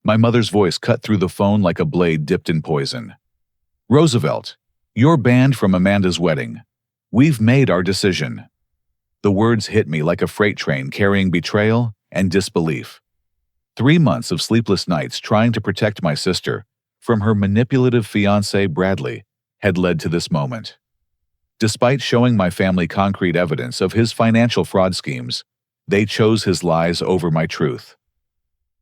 My mother's voice cut through the phone like a blade dipped in poison. "Roosevelt, you're banned from Amanda's wedding. We've made our decision." The words hit me like a freight train carrying betrayal and disbelief. 3 months of sleepless nights trying to protect my sister from her manipulative fiancé Bradley had led to this moment. Despite showing my family concrete evidence of his financial fraud schemes, they chose his lies over my truth.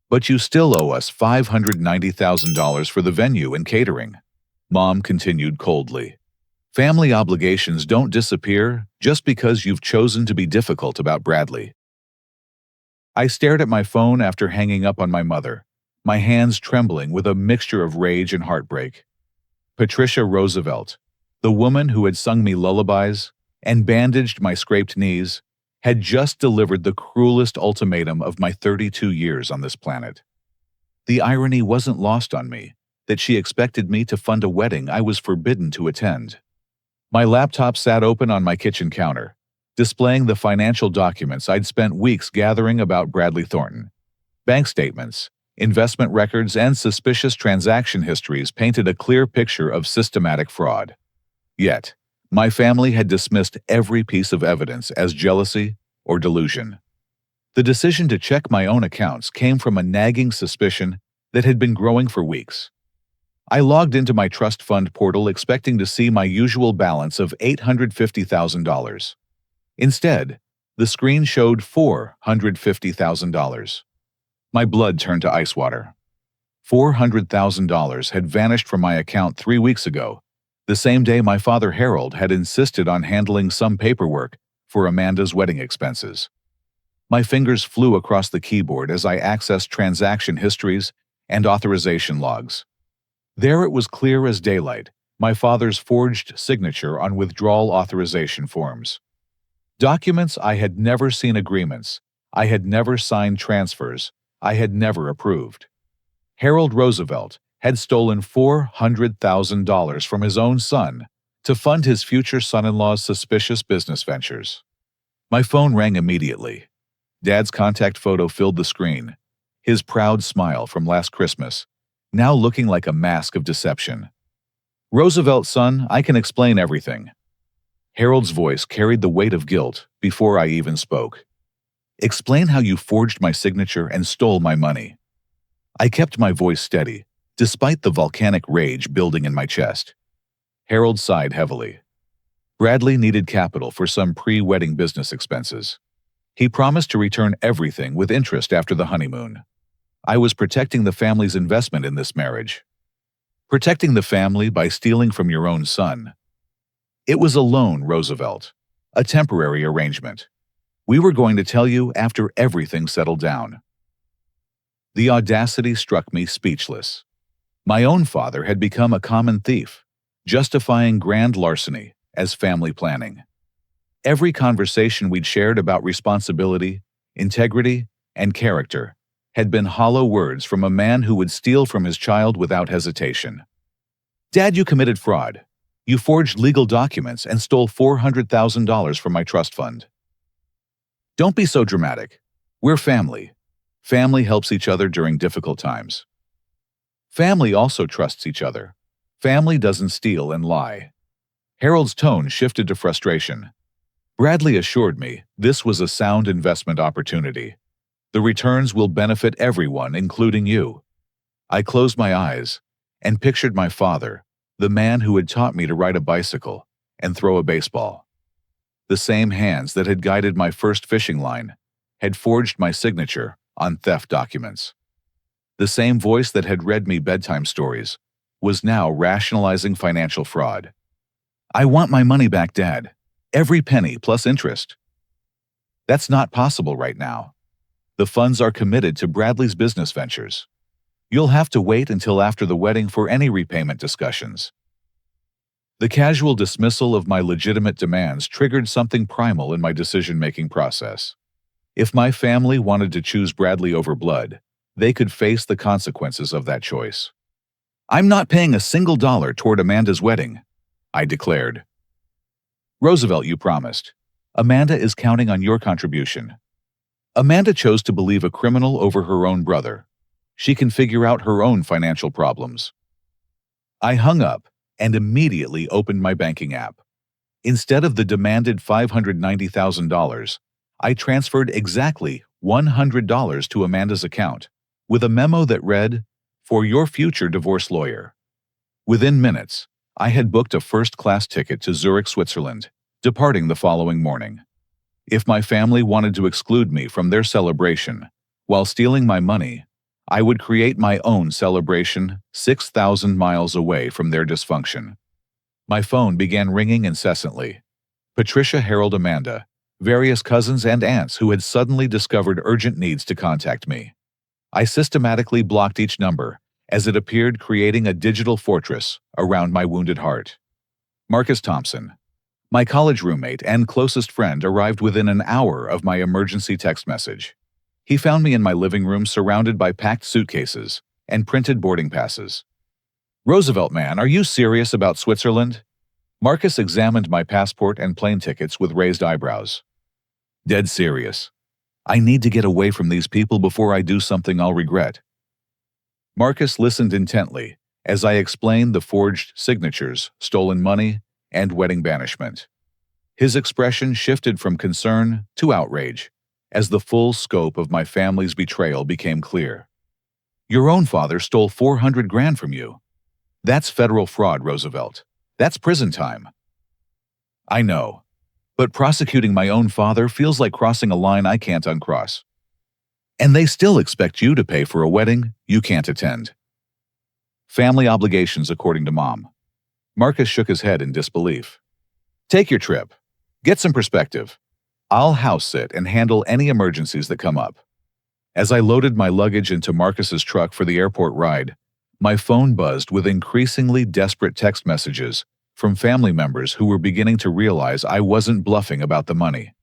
"But you still owe us $590,000 for the venue and catering," Mom continued coldly. "Family obligations don't disappear just because you've chosen to be difficult about Bradley." I stared at my phone after hanging up on my mother, my hands trembling with a mixture of rage and heartbreak. Patricia Roosevelt, the woman who had sung me lullabies and bandaged my scraped knees, had just delivered the cruelest ultimatum of my 32 years on this planet. The irony wasn't lost on me that she expected me to fund a wedding I was forbidden to attend. My laptop sat open on my kitchen counter, displaying the financial documents I'd spent weeks gathering about Bradley Thornton. Bank statements, investment records, and suspicious transaction histories painted a clear picture of systematic fraud. Yet, my family had dismissed every piece of evidence as jealousy or delusion. The decision to check my own accounts came from a nagging suspicion that had been growing for weeks. I logged into my trust fund portal expecting to see my usual balance of $850,000. Instead, the screen showed $450,000. My blood turned to ice water. $400,000 had vanished from my account 3 weeks ago, the same day my father Harold had insisted on handling some paperwork for Amanda's wedding expenses. My fingers flew across the keyboard as I accessed transaction histories and authorization logs. There it was clear as daylight, my father's forged signature on withdrawal authorization forms. Documents I had never seen, agreements I had never signed, transfers I had never approved. Harold Roosevelt had stolen $400,000 from his own son to fund his future son-in-law's suspicious business ventures. My phone rang immediately. Dad's contact photo filled the screen, his proud smile from last Christmas, now looking like a mask of deception. "Roosevelt, son, I can explain everything." Harold's voice carried the weight of guilt before I even spoke. "Explain how you forged my signature and stole my money." I kept my voice steady, despite the volcanic rage building in my chest. Harold sighed heavily. Bradley needed capital for some pre-wedding business expenses. He promised to return everything with interest after the honeymoon. I was protecting the family's investment in this marriage. Protecting the family by stealing from your own son. It was a loan, Roosevelt, a temporary arrangement. We were going to tell you after everything settled down. The audacity struck me speechless. My own father had become a common thief, justifying grand larceny as family planning. Every conversation we'd shared about responsibility, integrity, and character had been hollow words from a man who would steal from his child without hesitation. "Dad, you committed fraud. You forged legal documents and stole $400,000 from my trust fund." "Don't be so dramatic. We're family. Family helps each other during difficult times. Family also trusts each other. Family doesn't steal and lie." Harold's tone shifted to frustration. Bradley assured me this was a sound investment opportunity. "The returns will benefit everyone, including you." I closed my eyes and pictured my father, the man who had taught me to ride a bicycle and throw a baseball. The same hands that had guided my first fishing line had forged my signature on theft documents. The same voice that had read me bedtime stories was now rationalizing financial fraud. "I want my money back, Dad. Every penny plus interest." "That's not possible right now. The funds are committed to Bradley's business ventures. You'll have to wait until after the wedding for any repayment discussions." The casual dismissal of my legitimate demands triggered something primal in my decision-making process. If my family wanted to choose Bradley over blood, they could face the consequences of that choice. "I'm not paying a single dollar toward Amanda's wedding," I declared. "Roosevelt, you promised. Amanda is counting on your contribution." Amanda chose to believe a criminal over her own brother. She can figure out her own financial problems. I hung up and immediately opened my banking app. Instead of the demanded $590,000, I transferred exactly $100 to Amanda's account, with a memo that read, "For your future divorce lawyer." Within minutes, I had booked a first-class ticket to Zurich, Switzerland, departing the following morning. If my family wanted to exclude me from their celebration while stealing my money, I would create my own celebration 6,000 miles away from their dysfunction. My phone began ringing incessantly. Patricia, Harold, Amanda, various cousins and aunts who had suddenly discovered urgent needs to contact me. I systematically blocked each number as it appeared, creating a digital fortress around my wounded heart. Marcus Thompson, my college roommate and closest friend, arrived within an hour of my emergency text message. He found me in my living room surrounded by packed suitcases and printed boarding passes. "Roosevelt man, are you serious about Switzerland?" Marcus examined my passport and plane tickets with raised eyebrows. "Dead serious. I need to get away from these people before I do something I'll regret." Marcus listened intently as I explained the forged signatures, stolen money, and wedding banishment. His expression shifted from concern to outrage as the full scope of my family's betrayal became clear. "Your own father stole 400 grand from you. That's federal fraud, Roosevelt. That's prison time." "I know, but prosecuting my own father feels like crossing a line I can't uncross. And they still expect you to pay for a wedding you can't attend." "Family obligations, according to Mom." Marcus shook his head in disbelief. "Take your trip. Get some perspective. I'll house sit and handle any emergencies that come up." As I loaded my luggage into Marcus's truck for the airport ride, my phone buzzed with increasingly desperate text messages from family members who were beginning to realize I wasn't bluffing about the money.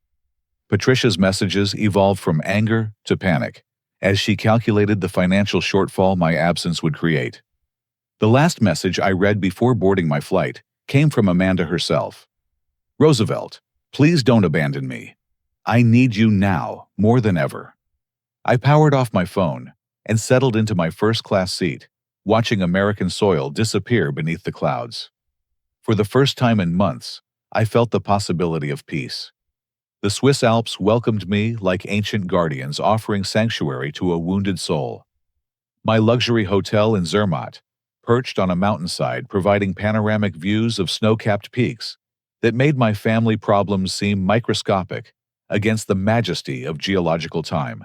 Patricia's messages evolved from anger to panic as she calculated the financial shortfall my absence would create. The last message I read before boarding my flight came from Amanda herself. "Roosevelt, please don't abandon me. I need you now more than ever." I powered off my phone and settled into my first-class seat, watching American soil disappear beneath the clouds. For the first time in months, I felt the possibility of peace. The Swiss Alps welcomed me like ancient guardians offering sanctuary to a wounded soul. My luxury hotel in Zermatt, perched on a mountainside providing panoramic views of snow-capped peaks that made my family problems seem microscopic against the majesty of geological time.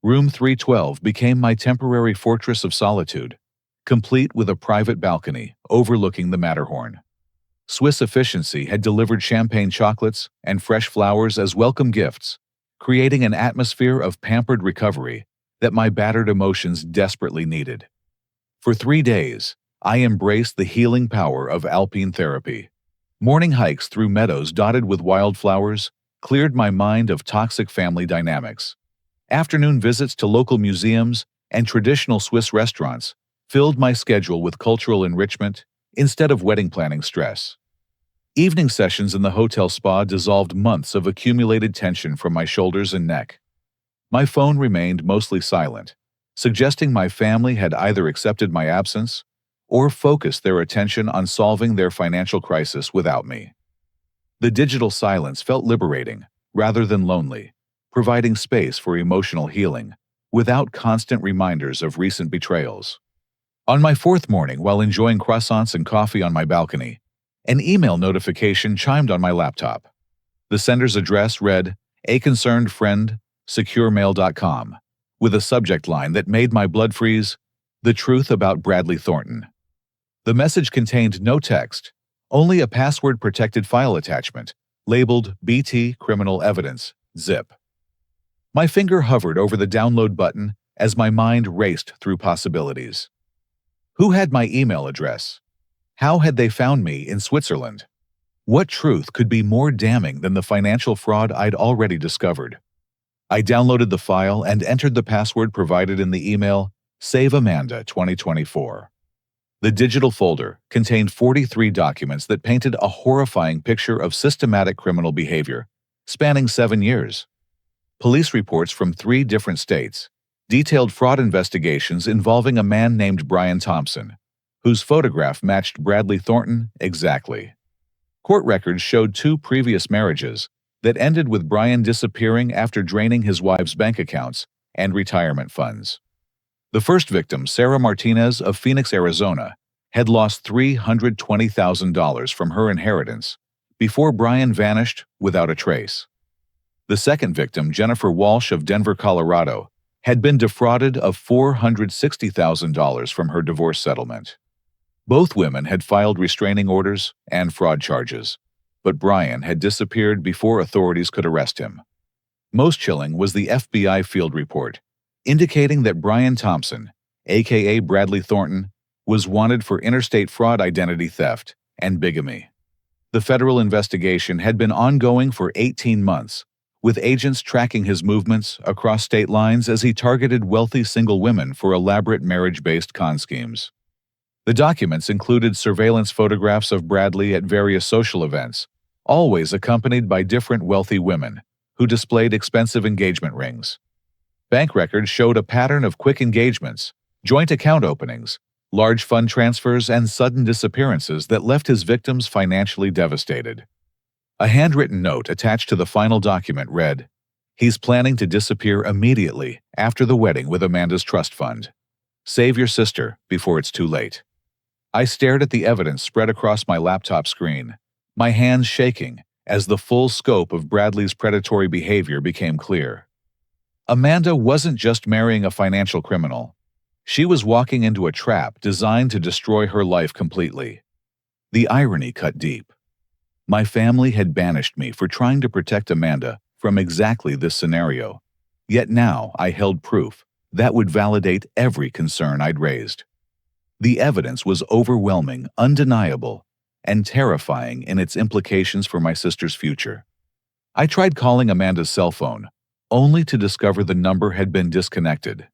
Room 312 became my temporary fortress of solitude, complete with a private balcony overlooking the Matterhorn. Swiss efficiency had delivered champagne chocolates and fresh flowers as welcome gifts, creating an atmosphere of pampered recovery that my battered emotions desperately needed. For 3 days, I embraced the healing power of alpine therapy. Morning hikes through meadows dotted with wildflowers cleared my mind of toxic family dynamics. Afternoon visits to local museums and traditional Swiss restaurants filled my schedule with cultural enrichment instead of wedding planning stress. Evening sessions in the hotel spa dissolved months of accumulated tension from my shoulders and neck. My phone remained mostly silent, suggesting my family had either accepted my absence or focused their attention on solving their financial crisis without me. The digital silence felt liberating rather than lonely, providing space for emotional healing without constant reminders of recent betrayals. On my 4th morning, while enjoying croissants and coffee on my balcony, an email notification chimed on my laptop. The sender's address read, "A concerned friend, securemail.com," with a subject line that made my blood freeze, "The truth about Bradley Thornton." The message contained no text, only a password-protected file attachment, labeled BT Criminal Evidence, zip. My finger hovered over the download button as my mind raced through possibilities. Who had my email address? How had they found me in Switzerland? What truth could be more damning than the financial fraud I'd already discovered? I downloaded the file and entered the password provided in the email, Save Amanda 2024. The digital folder contained 43 documents that painted a horrifying picture of systematic criminal behavior, spanning 7 years. Police reports from 3 different states, detailed fraud investigations involving a man named Brian Thompson, whose photograph matched Bradley Thornton exactly. Court records showed 2 previous marriages that ended with Brian disappearing after draining his wife's bank accounts and retirement funds. The first victim, Sarah Martinez of Phoenix, Arizona, had lost $320,000 from her inheritance before Brian vanished without a trace. The second victim, Jennifer Walsh of Denver, Colorado, had been defrauded of $460,000 from her divorce settlement. Both women had filed restraining orders and fraud charges, but Brian had disappeared before authorities could arrest him. Most chilling was the FBI field report, indicating that Brian Thompson, aka Bradley Thornton, was wanted for interstate fraud, identity theft, and bigamy. The federal investigation had been ongoing for 18 months, with agents tracking his movements across state lines as he targeted wealthy single women for elaborate marriage-based con schemes. The documents included surveillance photographs of Bradley at various social events, always accompanied by different wealthy women who displayed expensive engagement rings. Bank records showed a pattern of quick engagements, joint account openings, large fund transfers, and sudden disappearances that left his victims financially devastated. A handwritten note attached to the final document read, "He's planning to disappear immediately after the wedding with Amanda's trust fund. Save your sister before it's too late." I stared at the evidence spread across my laptop screen, my hands shaking as the full scope of Bradley's predatory behavior became clear. Amanda wasn't just marrying a financial criminal. She was walking into a trap designed to destroy her life completely. The irony cut deep. My family had banished me for trying to protect Amanda from exactly this scenario, yet now I held proof that would validate every concern I'd raised. The evidence was overwhelming, undeniable, and terrifying in its implications for my sister's future. I tried calling Amanda's cell phone, only to discover the number had been disconnected.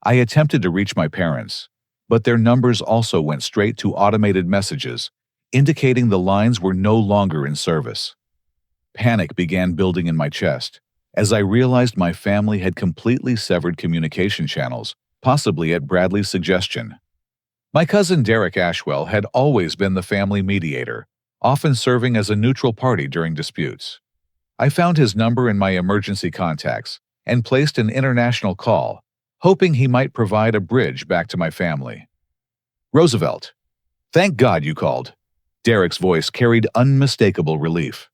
I attempted to reach my parents, but their numbers also went straight to automated messages, indicating the lines were no longer in service. Panic began building in my chest as I realized my family had completely severed communication channels, possibly at Bradley's suggestion. My cousin Derek Ashwell had always been the family mediator, often serving as a neutral party during disputes. I found his number in my emergency contacts and placed an international call, hoping he might provide a bridge back to my family. "Roosevelt, thank God you called." Derek's voice carried unmistakable relief.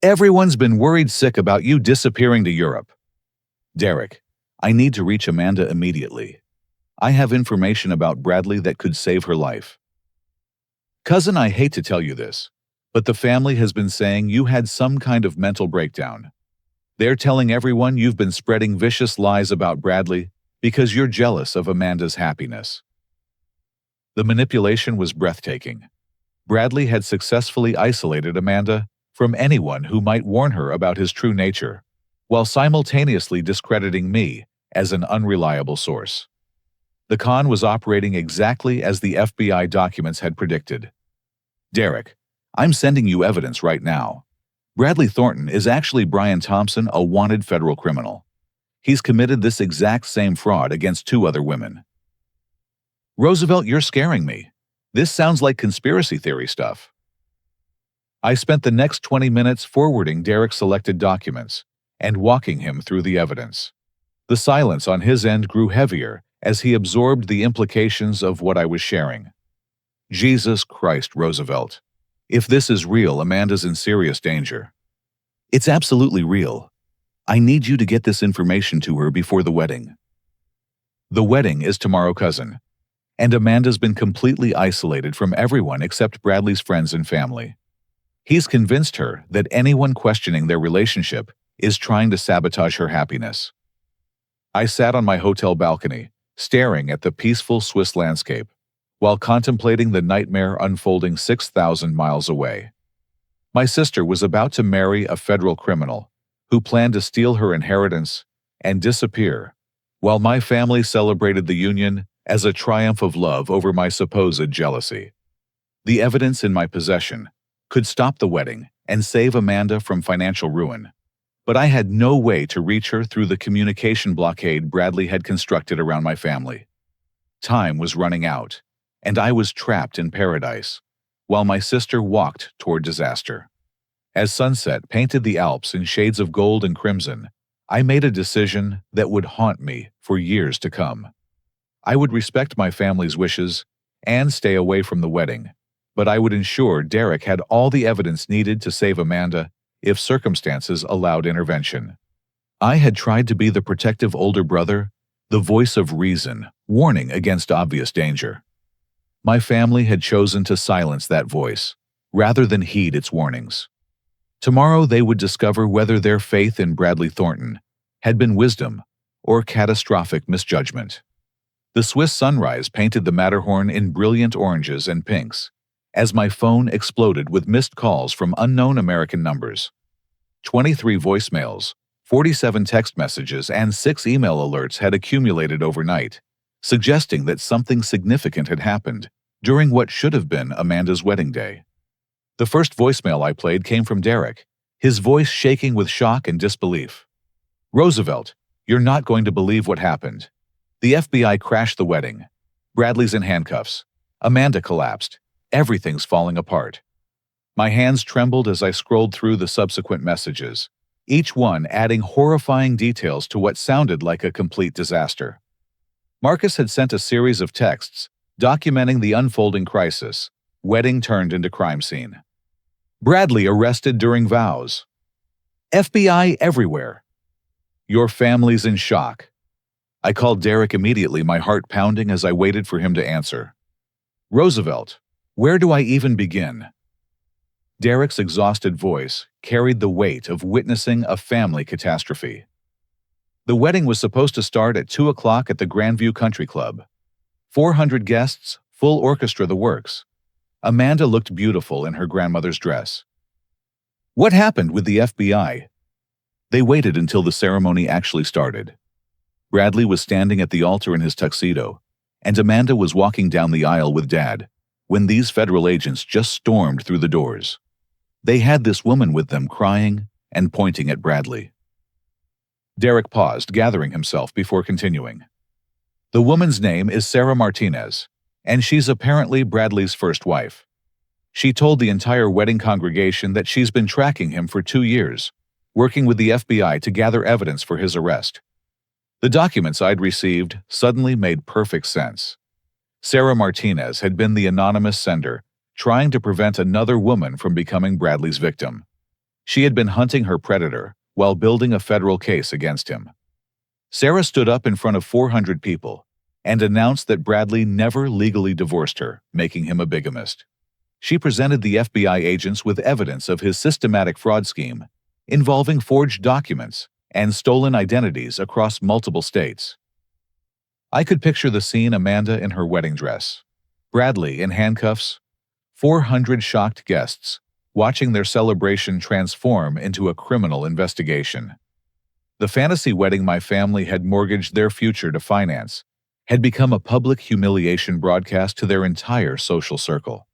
"Everyone's been worried sick about you disappearing to Europe." "Derek, I need to reach Amanda immediately. I have information about Bradley that could save her life." "Cousin, I hate to tell you this, but the family has been saying you had some kind of mental breakdown. They're telling everyone you've been spreading vicious lies about Bradley because you're jealous of Amanda's happiness." The manipulation was breathtaking. Bradley had successfully isolated Amanda from anyone who might warn her about his true nature, while simultaneously discrediting me as an unreliable source. The con was operating exactly as the FBI documents had predicted. "Derek, I'm sending you evidence right now. Bradley Thornton is actually Brian Thompson, a wanted federal criminal. He's committed this exact same fraud against 2 other women." "Roosevelt, you're scaring me. This sounds like conspiracy theory stuff." I spent the next 20 minutes forwarding Derek's selected documents and walking him through the evidence. The silence on his end grew heavier as he absorbed the implications of what I was sharing. "Jesus Christ, Roosevelt. If this is real, Amanda's in serious danger." "It's absolutely real. I need you to get this information to her before the wedding." "The wedding is tomorrow, cousin, and Amanda's been completely isolated from everyone except Bradley's friends and family. He's convinced her that anyone questioning their relationship is trying to sabotage her happiness." I sat on my hotel balcony, staring at the peaceful Swiss landscape, while contemplating the nightmare unfolding 6,000 miles away. My sister was about to marry a federal criminal who planned to steal her inheritance and disappear, while my family celebrated the union as a triumph of love over my supposed jealousy. The evidence in my possession could stop the wedding and save Amanda from financial ruin, but I had no way to reach her through the communication blockade Bradley had constructed around my family. Time was running out, and I was trapped in paradise, while my sister walked toward disaster. As sunset painted the Alps in shades of gold and crimson, I made a decision that would haunt me for years to come. I would respect my family's wishes and stay away from the wedding, but I would ensure Derek had all the evidence needed to save Amanda if circumstances allowed intervention. I had tried to be the protective older brother, the voice of reason, warning against obvious danger. My family had chosen to silence that voice, rather than heed its warnings. Tomorrow they would discover whether their faith in Bradley Thornton had been wisdom or catastrophic misjudgment. The Swiss sunrise painted the Matterhorn in brilliant oranges and pinks, as my phone exploded with missed calls from unknown American numbers. 23 voicemails, 47 text messages, and 6 email alerts had accumulated overnight, suggesting that something significant had happened during what should have been Amanda's wedding day. The first voicemail I played came from Derek, his voice shaking with shock and disbelief. "Roosevelt, you're not going to believe what happened. The FBI crashed the wedding. Bradley's in handcuffs. Amanda collapsed. Everything's falling apart." My hands trembled as I scrolled through the subsequent messages, each one adding horrifying details to what sounded like a complete disaster. Marcus had sent a series of texts documenting the unfolding crisis. Wedding turned into crime scene. Bradley arrested during vows. FBI everywhere. Your family's in shock. I called Derek immediately, my heart pounding as I waited for him to answer. "Roosevelt, where do I even begin?" Derek's exhausted voice carried the weight of witnessing a family catastrophe. The wedding was supposed to start at 2 o'clock at the Grandview Country Club. 400 guests, full orchestra, the works. Amanda looked beautiful in her grandmother's dress. What happened with the FBI? They waited until the ceremony actually started. Bradley was standing at the altar in his tuxedo, and Amanda was walking down the aisle with Dad, when these federal agents just stormed through the doors. They had this woman with them, crying and pointing at Bradley. Derek paused, gathering himself before continuing. The woman's name is Sarah Martinez, and she's apparently Bradley's first wife. She told the entire wedding congregation that she's been tracking him for 2 years, working with the FBI to gather evidence for his arrest. The documents I'd received suddenly made perfect sense. Sarah Martinez had been the anonymous sender, trying to prevent another woman from becoming Bradley's victim. She had been hunting her predator while building a federal case against him. Sarah stood up in front of 400 people and announced that Bradley never legally divorced her, making him a bigamist. She presented the FBI agents with evidence of his systematic fraud scheme, involving forged documents and stolen identities across multiple states. I could picture the scene: Amanda in her wedding dress, Bradley in handcuffs, 400 shocked guests watching their celebration transform into a criminal investigation. The fantasy wedding my family had mortgaged their future to finance had become a public humiliation broadcast to their entire social circle.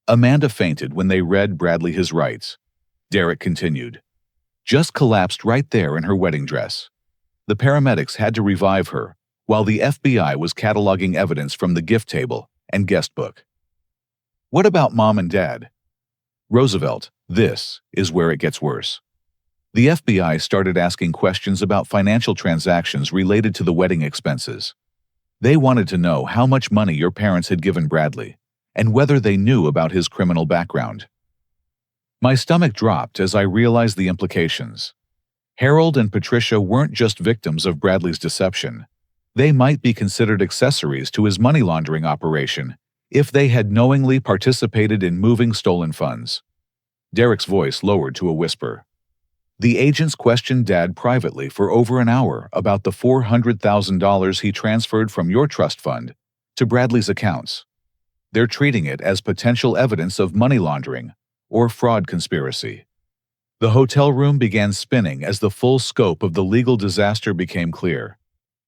Amanda fainted when they read Bradley his rights. Derek continued. Just collapsed right there in her wedding dress. The paramedics had to revive her, while the FBI was cataloging evidence from the gift table and guest book. What about Mom and Dad? Roosevelt, this is where it gets worse. The FBI started asking questions about financial transactions related to the wedding expenses. They wanted to know how much money your parents had given Bradley, and whether they knew about his criminal background. My stomach dropped as I realized the implications. Harold and Patricia weren't just victims of Bradley's deception. They might be considered accessories to his money laundering operation if they had knowingly participated in moving stolen funds. Derek's voice lowered to a whisper. The agents questioned Dad privately for over an hour about the $400,000 he transferred from your trust fund to Bradley's accounts. They're treating it as potential evidence of money laundering or fraud conspiracy. The hotel room began spinning as the full scope of the legal disaster became clear.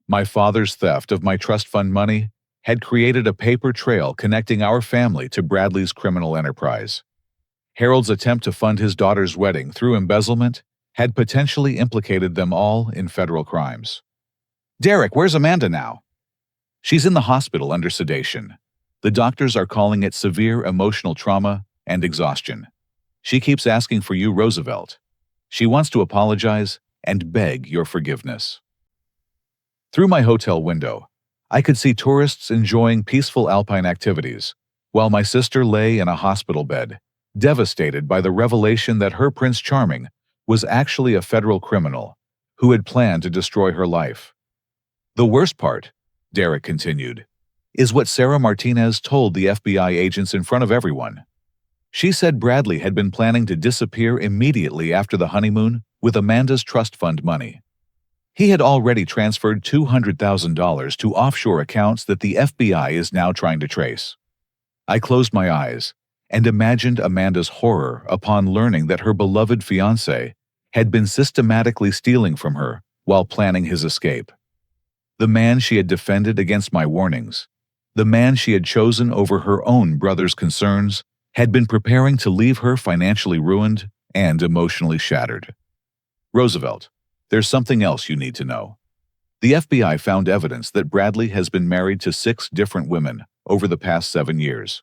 My father's theft of my trust fund money had created a paper trail connecting our family to Bradley's criminal enterprise. Harold's attempt to fund his daughter's wedding through embezzlement had potentially implicated them all in federal crimes. "Derek, where's Amanda now?" "She's in the hospital under sedation. The doctors are calling it severe emotional trauma and exhaustion. She keeps asking for you, Roosevelt. She wants to apologize and beg your forgiveness." Through my hotel window, I could see tourists enjoying peaceful alpine activities, while my sister lay in a hospital bed, devastated by the revelation that her Prince Charming was actually a federal criminal who had planned to destroy her life. "The worst part," Derek continued, "is what Sarah Martinez told the FBI agents in front of everyone. She said Bradley had been planning to disappear immediately after the honeymoon with Amanda's trust fund money. He had already transferred $200,000 to offshore accounts that the FBI is now trying to trace." I closed my eyes and imagined Amanda's horror upon learning that her beloved fiancé had been systematically stealing from her while planning his escape. The man she had defended against my warnings, the man she had chosen over her own brother's concerns, had been preparing to leave her financially ruined and emotionally shattered. "Roosevelt, there's something else you need to know. The FBI found evidence that Bradley has been married to 6 different women over the past 7 years.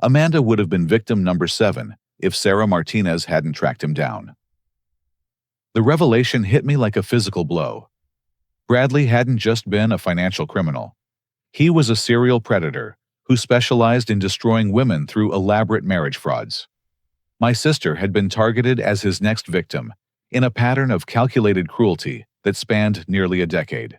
Amanda would have been victim number 7 if Sarah Martinez hadn't tracked him down." The revelation hit me like a physical blow. Bradley hadn't just been a financial criminal. He was a serial predator who specialized in destroying women through elaborate marriage frauds. My sister had been targeted as his next victim in a pattern of calculated cruelty that spanned nearly a decade.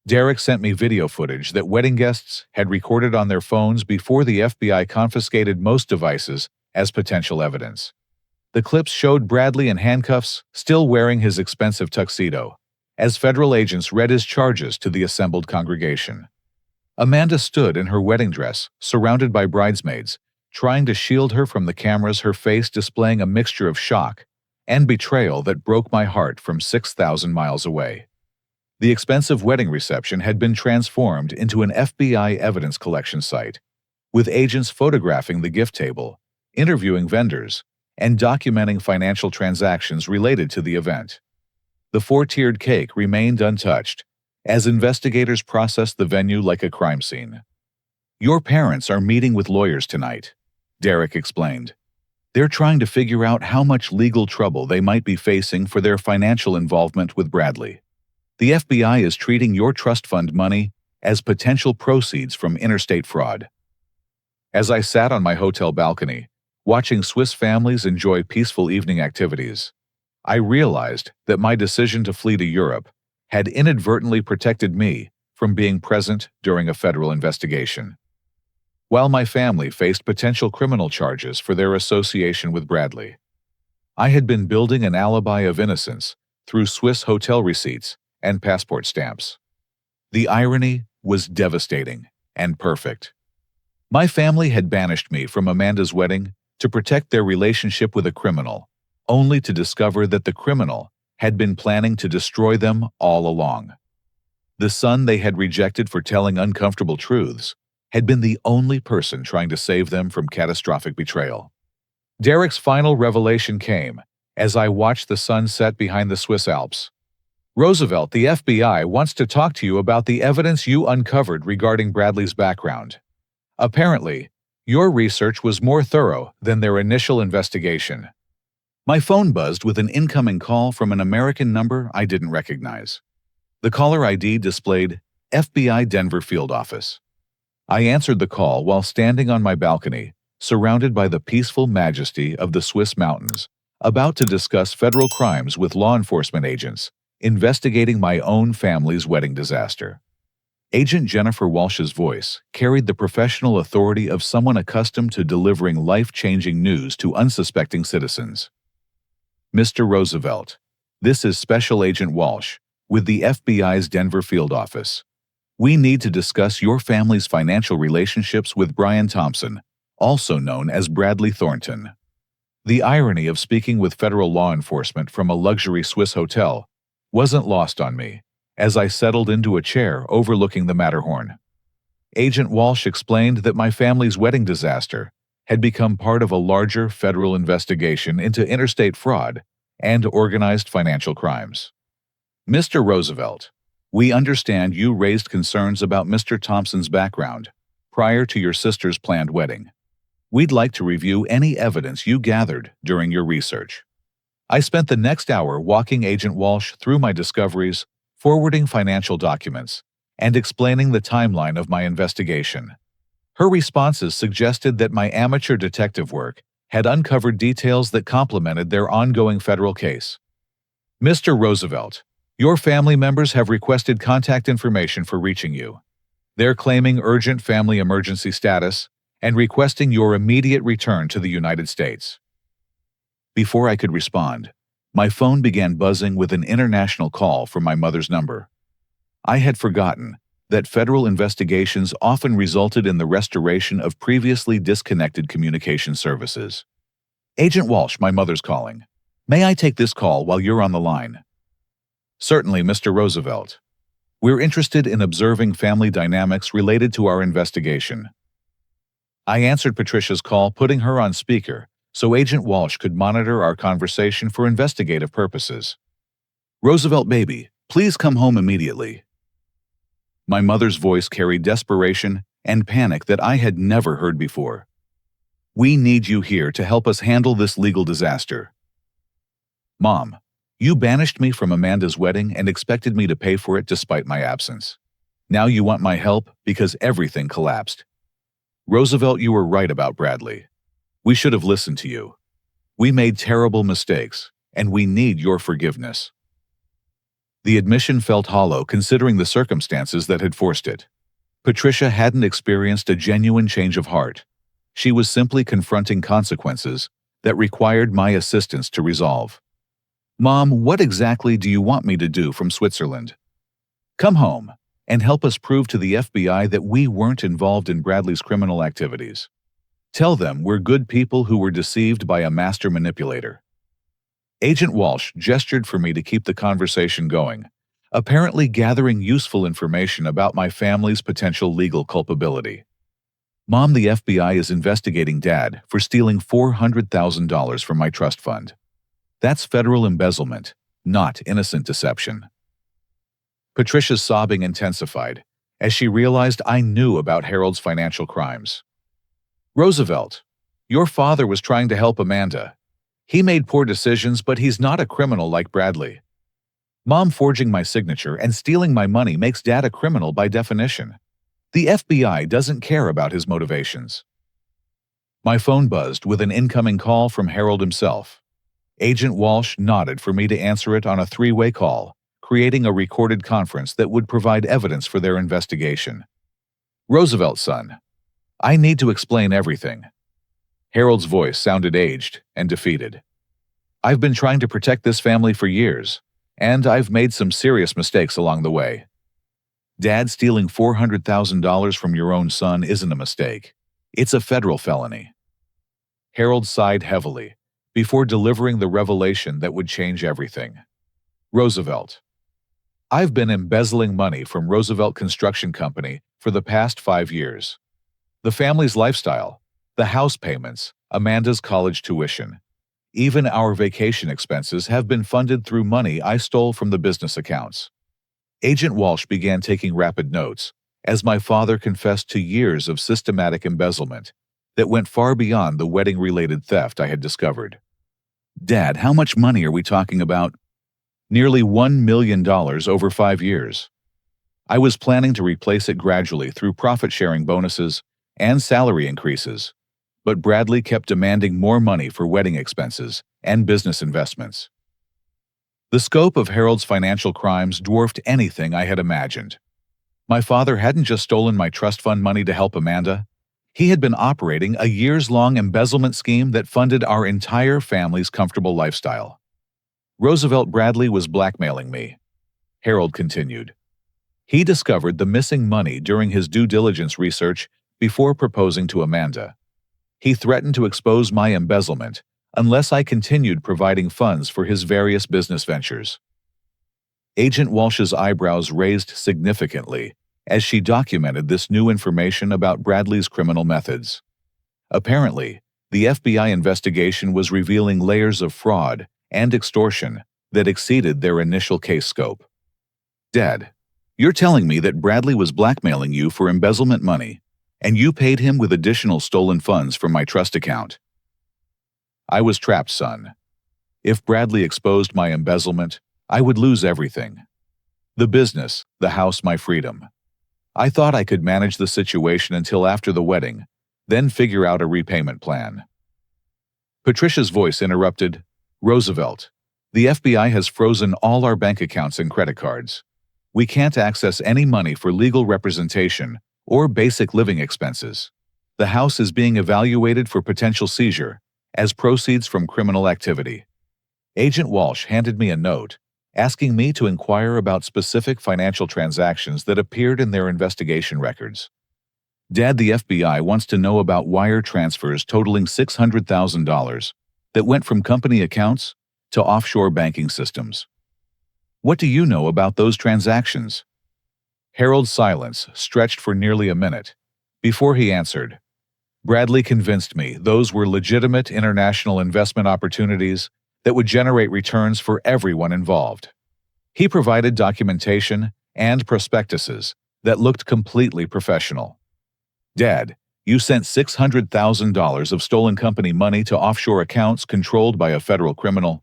Derek sent me video footage that wedding guests had recorded on their phones before the FBI confiscated most devices as potential evidence. The clips showed Bradley in handcuffs, still wearing his expensive tuxedo, as federal agents read his charges to the assembled congregation. Amanda stood in her wedding dress, surrounded by bridesmaids, trying to shield her from the cameras, her face displaying a mixture of shock and betrayal that broke my heart from 6,000 miles away. The expensive wedding reception had been transformed into an FBI evidence collection site, with agents photographing the gift table, interviewing vendors, and documenting financial transactions related to the event. The 4-tiered cake remained untouched, as investigators processed the venue like a crime scene. "Your parents are meeting with lawyers tonight," Derek explained. "They're trying to figure out how much legal trouble they might be facing for their financial involvement with Bradley. The FBI is treating your trust fund money as potential proceeds from interstate fraud." As I sat on my hotel balcony, watching Swiss families enjoy peaceful evening activities, I realized that my decision to flee to Europe had inadvertently protected me from being present during a federal investigation. While my family faced potential criminal charges for their association with Bradley, I had been building an alibi of innocence through Swiss hotel receipts and passport stamps. The irony was devastating and perfect. My family had banished me from Amanda's wedding to protect their relationship with a criminal, only to discover that the criminal had been planning to destroy them all along. The son they had rejected for telling uncomfortable truths had been the only person trying to save them from catastrophic betrayal. Derek's final revelation came as I watched the sun set behind the Swiss Alps. "Roosevelt, the FBI wants to talk to you about the evidence you uncovered regarding Bradley's background. Apparently, your research was more thorough than their initial investigation." My phone buzzed with an incoming call from an American number I didn't recognize. The caller ID displayed FBI Denver Field Office. I answered the call while standing on my balcony, surrounded by the peaceful majesty of the Swiss mountains, about to discuss federal crimes with law enforcement agents investigating my own family's wedding disaster. Agent Jennifer Walsh's voice carried the professional authority of someone accustomed to delivering life-changing news to unsuspecting citizens. "Mr. Roosevelt, this is Special Agent Walsh with the FBI's Denver Field Office. We need to discuss your family's financial relationships with Brian Thompson, also known as Bradley Thornton." The irony of speaking with federal law enforcement from a luxury Swiss hotel wasn't lost on me as I settled into a chair overlooking the Matterhorn. Agent Walsh explained that my family's wedding disaster had become part of a larger federal investigation into interstate fraud and organized financial crimes. Mr. Roosevelt, we understand you raised concerns about Mr. Thompson's background prior to your sister's planned wedding. We'd like to review any evidence you gathered during your research. I spent the next hour walking Agent Walsh through my discoveries, forwarding financial documents, and explaining the timeline of my investigation. Her responses suggested that my amateur detective work had uncovered details that complemented their ongoing federal case. Mr. Roosevelt, your family members have requested contact information for reaching you. They're claiming urgent family emergency status and requesting your immediate return to the United States. Before I could respond, my phone began buzzing with an international call from my mother's number. I had forgotten that federal investigations often resulted in the restoration of previously disconnected communication services. Agent Walsh, my mother's calling. May I take this call while you're on the line? Certainly, Mr. Roosevelt. We're interested in observing family dynamics related to our investigation. I answered Patricia's call, putting her on speaker so Agent Walsh could monitor our conversation for investigative purposes. Roosevelt baby, please come home immediately. My mother's voice carried desperation and panic that I had never heard before. We need you here to help us handle this legal disaster. Mom, you banished me from Amanda's wedding and expected me to pay for it despite my absence. Now you want my help because everything collapsed. Roosevelt, you were right about Bradley. We should have listened to you. We made terrible mistakes, and we need your forgiveness. The admission felt hollow considering the circumstances that had forced it. Patricia hadn't experienced a genuine change of heart. She was simply confronting consequences that required my assistance to resolve. Mom, what exactly do you want me to do from Switzerland? Come home and help us prove to the FBI that we weren't involved in Bradley's criminal activities. Tell them we're good people who were deceived by a master manipulator. Agent Walsh gestured for me to keep the conversation going, apparently gathering useful information about my family's potential legal culpability. Mom, the FBI is investigating Dad for stealing $400,000 from my trust fund. That's federal embezzlement, not innocent deception. Patricia's sobbing intensified as she realized I knew about Harold's financial crimes. Roosevelt, your father was trying to help Amanda. He made poor decisions, but he's not a criminal like Bradley. Mom, forging my signature and stealing my money makes Dad a criminal by definition. The FBI doesn't care about his motivations. My phone buzzed with an incoming call from Harold himself. Agent Walsh nodded for me to answer it on a three-way call, creating a recorded conference that would provide evidence for their investigation. Roosevelt, son, I need to explain everything. Harold's voice sounded aged and defeated. I've been trying to protect this family for years, and I've made some serious mistakes along the way. Dad, stealing $400,000 from your own son isn't a mistake. It's a federal felony. Harold sighed heavily before delivering the revelation that would change everything. Roosevelt, I've been embezzling money from Roosevelt Construction Company for the past 5 years. The family's lifestyle, the house payments, Amanda's college tuition, even our vacation expenses have been funded through money I stole from the business accounts. Agent Walsh began taking rapid notes as my father confessed to years of systematic embezzlement that went far beyond the wedding-related theft I had discovered. Dad, how much money are we talking about? Nearly $1 million over 5 years. I was planning to replace it gradually through profit-sharing bonuses and salary increases, but Bradley kept demanding more money for wedding expenses and business investments. The scope of Harold's financial crimes dwarfed anything I had imagined. My father hadn't just stolen my trust fund money to help Amanda. He had been operating a years-long embezzlement scheme that funded our entire family's comfortable lifestyle. Roosevelt, Bradley was blackmailing me, Harold continued. He discovered the missing money during his due diligence research before proposing to Amanda. He threatened to expose my embezzlement unless I continued providing funds for his various business ventures. Agent Walsh's eyebrows raised significantly as she documented this new information about Bradley's criminal methods. Apparently, the FBI investigation was revealing layers of fraud and extortion that exceeded their initial case scope. Dad, you're telling me that Bradley was blackmailing you for embezzlement money, and you paid him with additional stolen funds from my trust account. I was trapped, son. If Bradley exposed my embezzlement, I would lose everything. The business, the house, my freedom. I thought I could manage the situation until after the wedding, then figure out a repayment plan. Patricia's voice interrupted. Roosevelt, the FBI has frozen all our bank accounts and credit cards. We can't access any money for legal representation or basic living expenses. The house is being evaluated for potential seizure as proceeds from criminal activity. Agent Walsh handed me a note asking me to inquire about specific financial transactions that appeared in their investigation records. Dad, the FBI wants to know about wire transfers totaling $600,000 that went from company accounts to offshore banking systems. What do you know about those transactions? Harold's silence stretched for nearly a minute before he answered. Bradley convinced me those were legitimate international investment opportunities that would generate returns for everyone involved. He provided documentation and prospectuses that looked completely professional. Dad, you sent $600,000 of stolen company money to offshore accounts controlled by a federal criminal.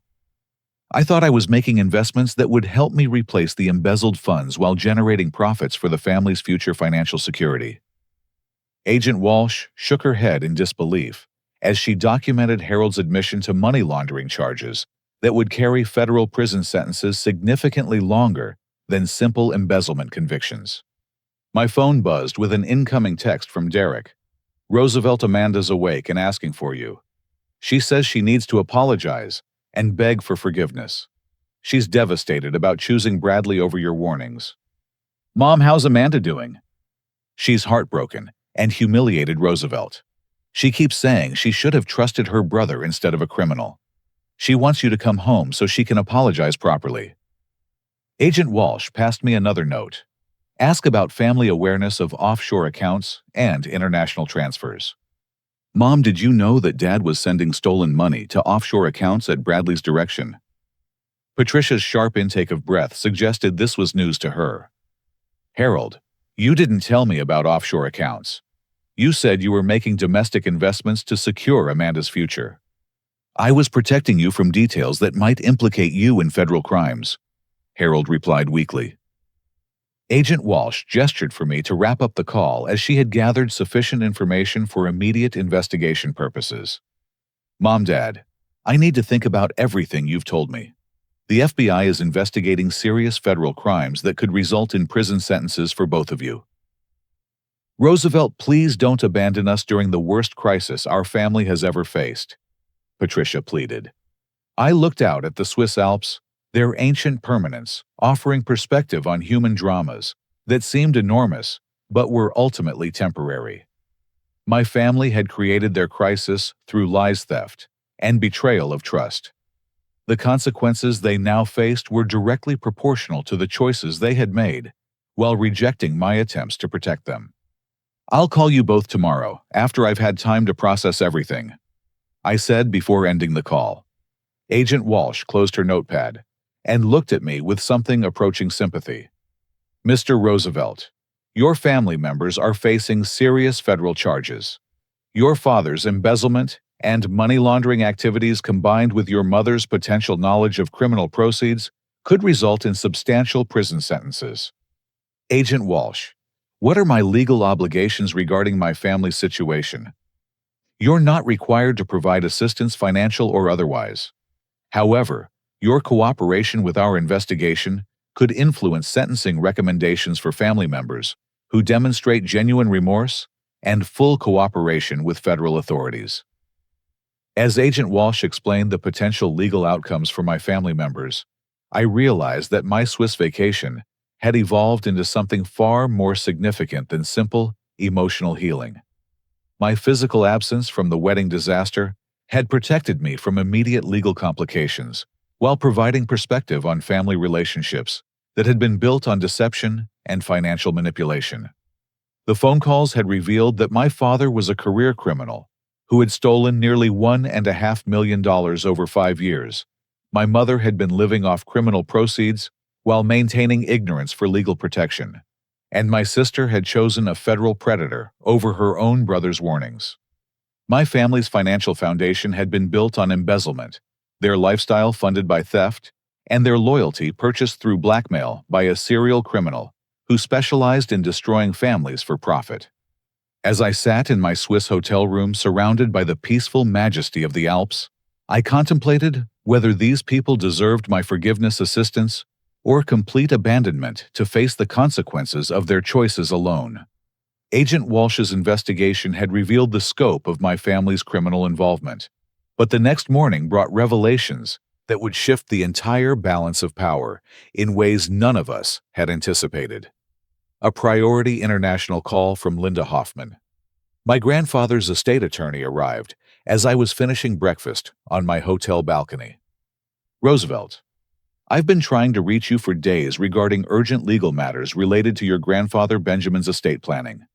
I thought I was making investments that would help me replace the embezzled funds while generating profits for the family's future financial security. Agent Walsh shook her head in disbelief as she documented Harold's admission to money laundering charges that would carry federal prison sentences significantly longer than simple embezzlement convictions. My phone buzzed with an incoming text from Derek. Roosevelt, Amanda's awake and asking for you. She says she needs to apologize and beg for forgiveness. She's devastated about choosing Bradley over your warnings. Mom, how's Amanda doing? She's heartbroken and humiliated, Roosevelt. She keeps saying she should have trusted her brother instead of a criminal. She wants you to come home so she can apologize properly. Agent Walsh passed me another note. Ask about family awareness of offshore accounts and international transfers. Mom, did you know that Dad was sending stolen money to offshore accounts at Bradley's direction? Patricia's sharp intake of breath suggested this was news to her. Harold, you didn't tell me about offshore accounts. You said you were making domestic investments to secure Amanda's future. I was protecting you from details that might implicate you in federal crimes, Harold replied weakly. Agent Walsh gestured for me to wrap up the call as she had gathered sufficient information for immediate investigation purposes. Mom, Dad, I need to think about everything you've told me. The FBI is investigating serious federal crimes that could result in prison sentences for both of you. Roosevelt, please don't abandon us during the worst crisis our family has ever faced, Patricia pleaded. I looked out at the Swiss Alps, their ancient permanence, offering perspective on human dramas that seemed enormous but were ultimately temporary. My family had created their crisis through lies, theft, and betrayal of trust. The consequences they now faced were directly proportional to the choices they had made while rejecting my attempts to protect them. I'll call you both tomorrow, after I've had time to process everything, I said before ending the call. Agent Walsh closed her notepad and looked at me with something approaching sympathy. Mr. Roosevelt, your family members are facing serious federal charges. Your father's embezzlement and money laundering activities combined with your mother's potential knowledge of criminal proceeds could result in substantial prison sentences. Agent Walsh, what are my legal obligations regarding my family's situation? You're not required to provide assistance, financial or otherwise. However, your cooperation with our investigation could influence sentencing recommendations for family members who demonstrate genuine remorse and full cooperation with federal authorities. As Agent Walsh explained the potential legal outcomes for my family members, I realized that my Swiss vacation had evolved into something far more significant than simple, emotional healing. My physical absence from the wedding disaster had protected me from immediate legal complications, while providing perspective on family relationships that had been built on deception and financial manipulation. The phone calls had revealed that my father was a career criminal who had stolen nearly $1.5 million over 5 years, My mother had been living off criminal proceeds while maintaining ignorance for legal protection, and my sister had chosen a federal predator over her own brother's warnings. My family's financial foundation had been built on embezzlement, their lifestyle funded by theft, and their loyalty purchased through blackmail by a serial criminal who specialized in destroying families for profit. As I sat in my Swiss hotel room surrounded by the peaceful majesty of the Alps, I contemplated whether these people deserved my forgiveness, assistance, or complete abandonment to face the consequences of their choices alone. Agent Walsh's investigation had revealed the scope of my family's criminal involvement, but the next morning brought revelations that would shift the entire balance of power in ways none of us had anticipated. A priority international call from Linda Hoffman. My grandfather's estate attorney arrived as I was finishing breakfast on my hotel balcony. Roosevelt, I've been trying to reach you for days regarding urgent legal matters related to your grandfather Benjamin's estate planning.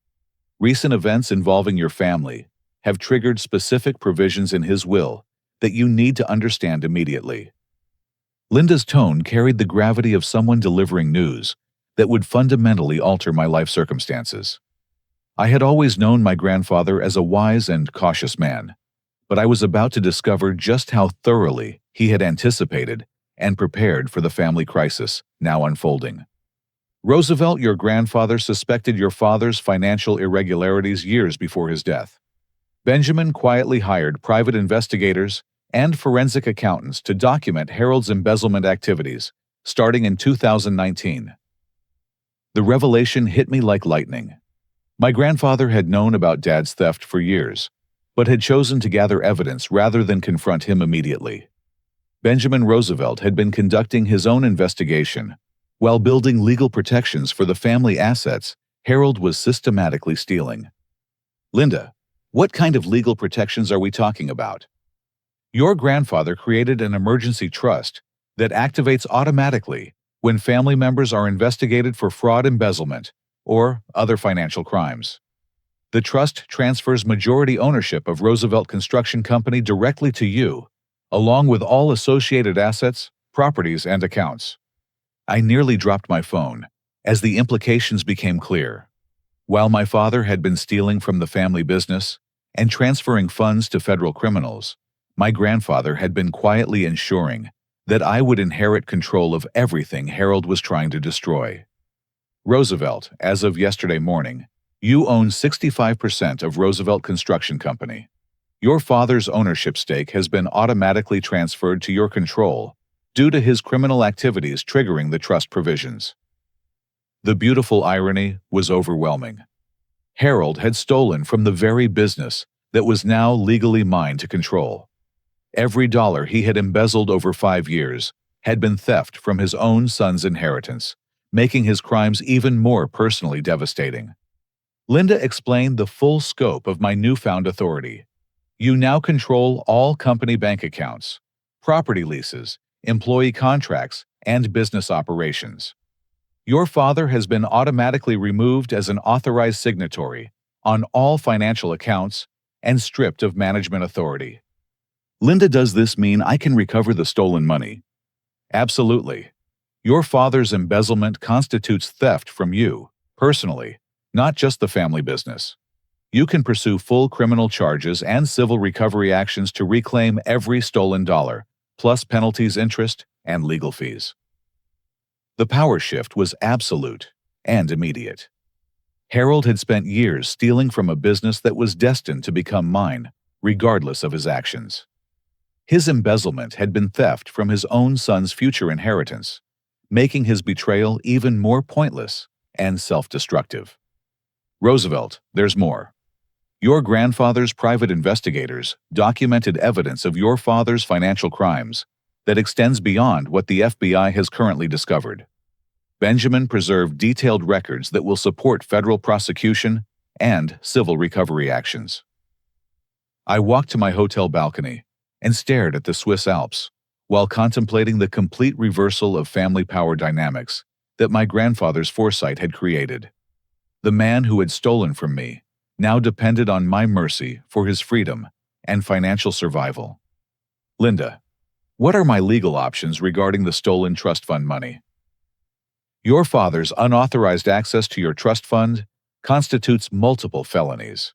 Recent events involving your family have triggered specific provisions in his will that you need to understand immediately. Linda's tone carried the gravity of someone delivering news that would fundamentally alter my life circumstances. I had always known my grandfather as a wise and cautious man, but I was about to discover just how thoroughly he had anticipated and prepared for the family crisis now unfolding. Roosevelt, your grandfather suspected your father's financial irregularities years before his death. Benjamin quietly hired private investigators and forensic accountants to document Harold's embezzlement activities, starting in 2019. The revelation hit me like lightning. My grandfather had known about Dad's theft for years, but had chosen to gather evidence rather than confront him immediately. Benjamin Roosevelt had been conducting his own investigation while building legal protections for the family assets Harold was systematically stealing. Linda, what kind of legal protections are we talking about? Your grandfather created an emergency trust that activates automatically when family members are investigated for fraud, embezzlement, or other financial crimes. The trust transfers majority ownership of Roosevelt Construction Company directly to you, along with all associated assets, properties, and accounts. I nearly dropped my phone as the implications became clear. While my father had been stealing from the family business and transferring funds to federal criminals, my grandfather had been quietly ensuring that I would inherit control of everything Harold was trying to destroy. Roosevelt, as of yesterday morning, you own 65% of Roosevelt Construction Company. Your father's ownership stake has been automatically transferred to your control due to his criminal activities triggering the trust provisions. The beautiful irony was overwhelming. Harold had stolen from the very business that was now legally mine to control. Every dollar he had embezzled over 5 years had been theft from his own son's inheritance, making his crimes even more personally devastating. Linda explained the full scope of my newfound authority. You now control all company bank accounts, property leases, employee contracts, and business operations. Your father has been automatically removed as an authorized signatory on all financial accounts and stripped of management authority. Linda, does this mean I can recover the stolen money? Absolutely. Your father's embezzlement constitutes theft from you, personally, not just the family business. You can pursue full criminal charges and civil recovery actions to reclaim every stolen dollar, plus penalties, interest, and legal fees. The power shift was absolute and immediate. Harold had spent years stealing from a business that was destined to become mine, regardless of his actions. His embezzlement had been theft from his own son's future inheritance, making his betrayal even more pointless and self-destructive. Roosevelt, there's more. Your grandfather's private investigators documented evidence of your father's financial crimes that extends beyond what the FBI has currently discovered. Benjamin preserved detailed records that will support federal prosecution and civil recovery actions. I walked to my hotel balcony and stared at the Swiss Alps while contemplating the complete reversal of family power dynamics that my grandfather's foresight had created. The man who had stolen from me now depended on my mercy for his freedom and financial survival. Linda, What are my legal options regarding the stolen trust fund money? Your father's unauthorized access to your trust fund constitutes multiple felonies.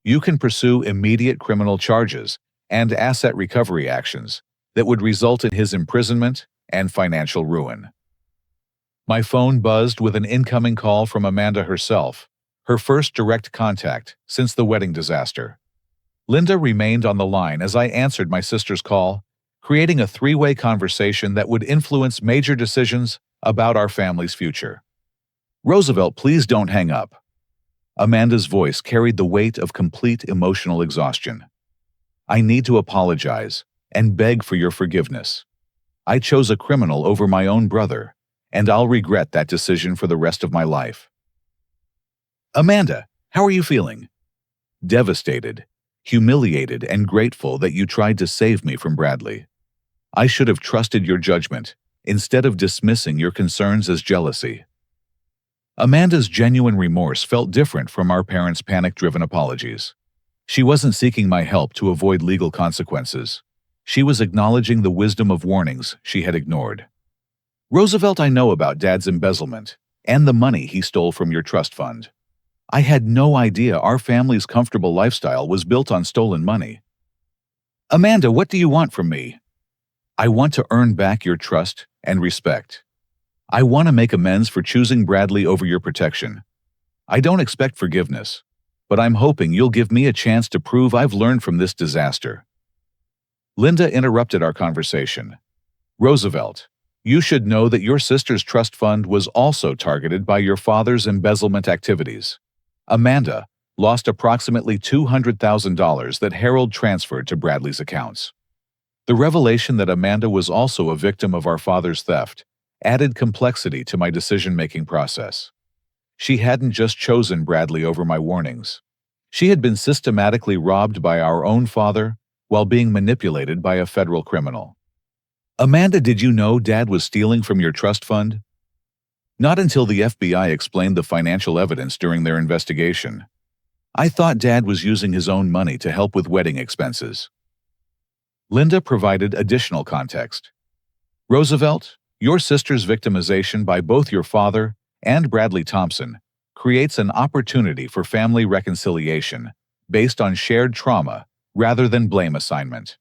You can pursue immediate criminal charges and asset recovery actions that would result in his imprisonment and financial ruin. My phone buzzed with an incoming call from Amanda herself, her first direct contact since the wedding disaster. Linda remained on the line as I answered my sister's call, creating a three-way conversation that would influence major decisions about our family's future. Roosevelt, please don't hang up. Amanda's voice carried the weight of complete emotional exhaustion. I need to apologize and beg for your forgiveness. I chose a criminal over my own brother, and I'll regret that decision for the rest of my life. Amanda, how are you feeling? Devastated, humiliated, and grateful that you tried to save me from Bradley. I should have trusted your judgment instead of dismissing your concerns as jealousy. Amanda's genuine remorse felt different from our parents' panic-driven apologies. She wasn't seeking my help to avoid legal consequences. She was acknowledging the wisdom of warnings she had ignored. Roosevelt, I know about Dad's embezzlement and the money he stole from your trust fund. I had no idea our family's comfortable lifestyle was built on stolen money. Amanda, what do you want from me? I want to earn back your trust and respect. I want to make amends for choosing Bradley over your protection. I don't expect forgiveness, but I'm hoping you'll give me a chance to prove I've learned from this disaster. Linda interrupted our conversation. Roosevelt, you should know that your sister's trust fund was also targeted by your father's embezzlement activities. Amanda lost approximately $200,000 that Harold transferred to Bradley's accounts. The revelation that Amanda was also a victim of our father's theft added complexity to my decision-making process. She hadn't just chosen Bradley over my warnings. She had been systematically robbed by our own father while being manipulated by a federal criminal. Amanda, did you know Dad was stealing from your trust fund? Not until the FBI explained the financial evidence during their investigation. I thought Dad was using his own money to help with wedding expenses. Linda provided additional context. Roosevelt, your sister's victimization by both your father and Bradley Thompson creates an opportunity for family reconciliation based on shared trauma rather than blame assignment.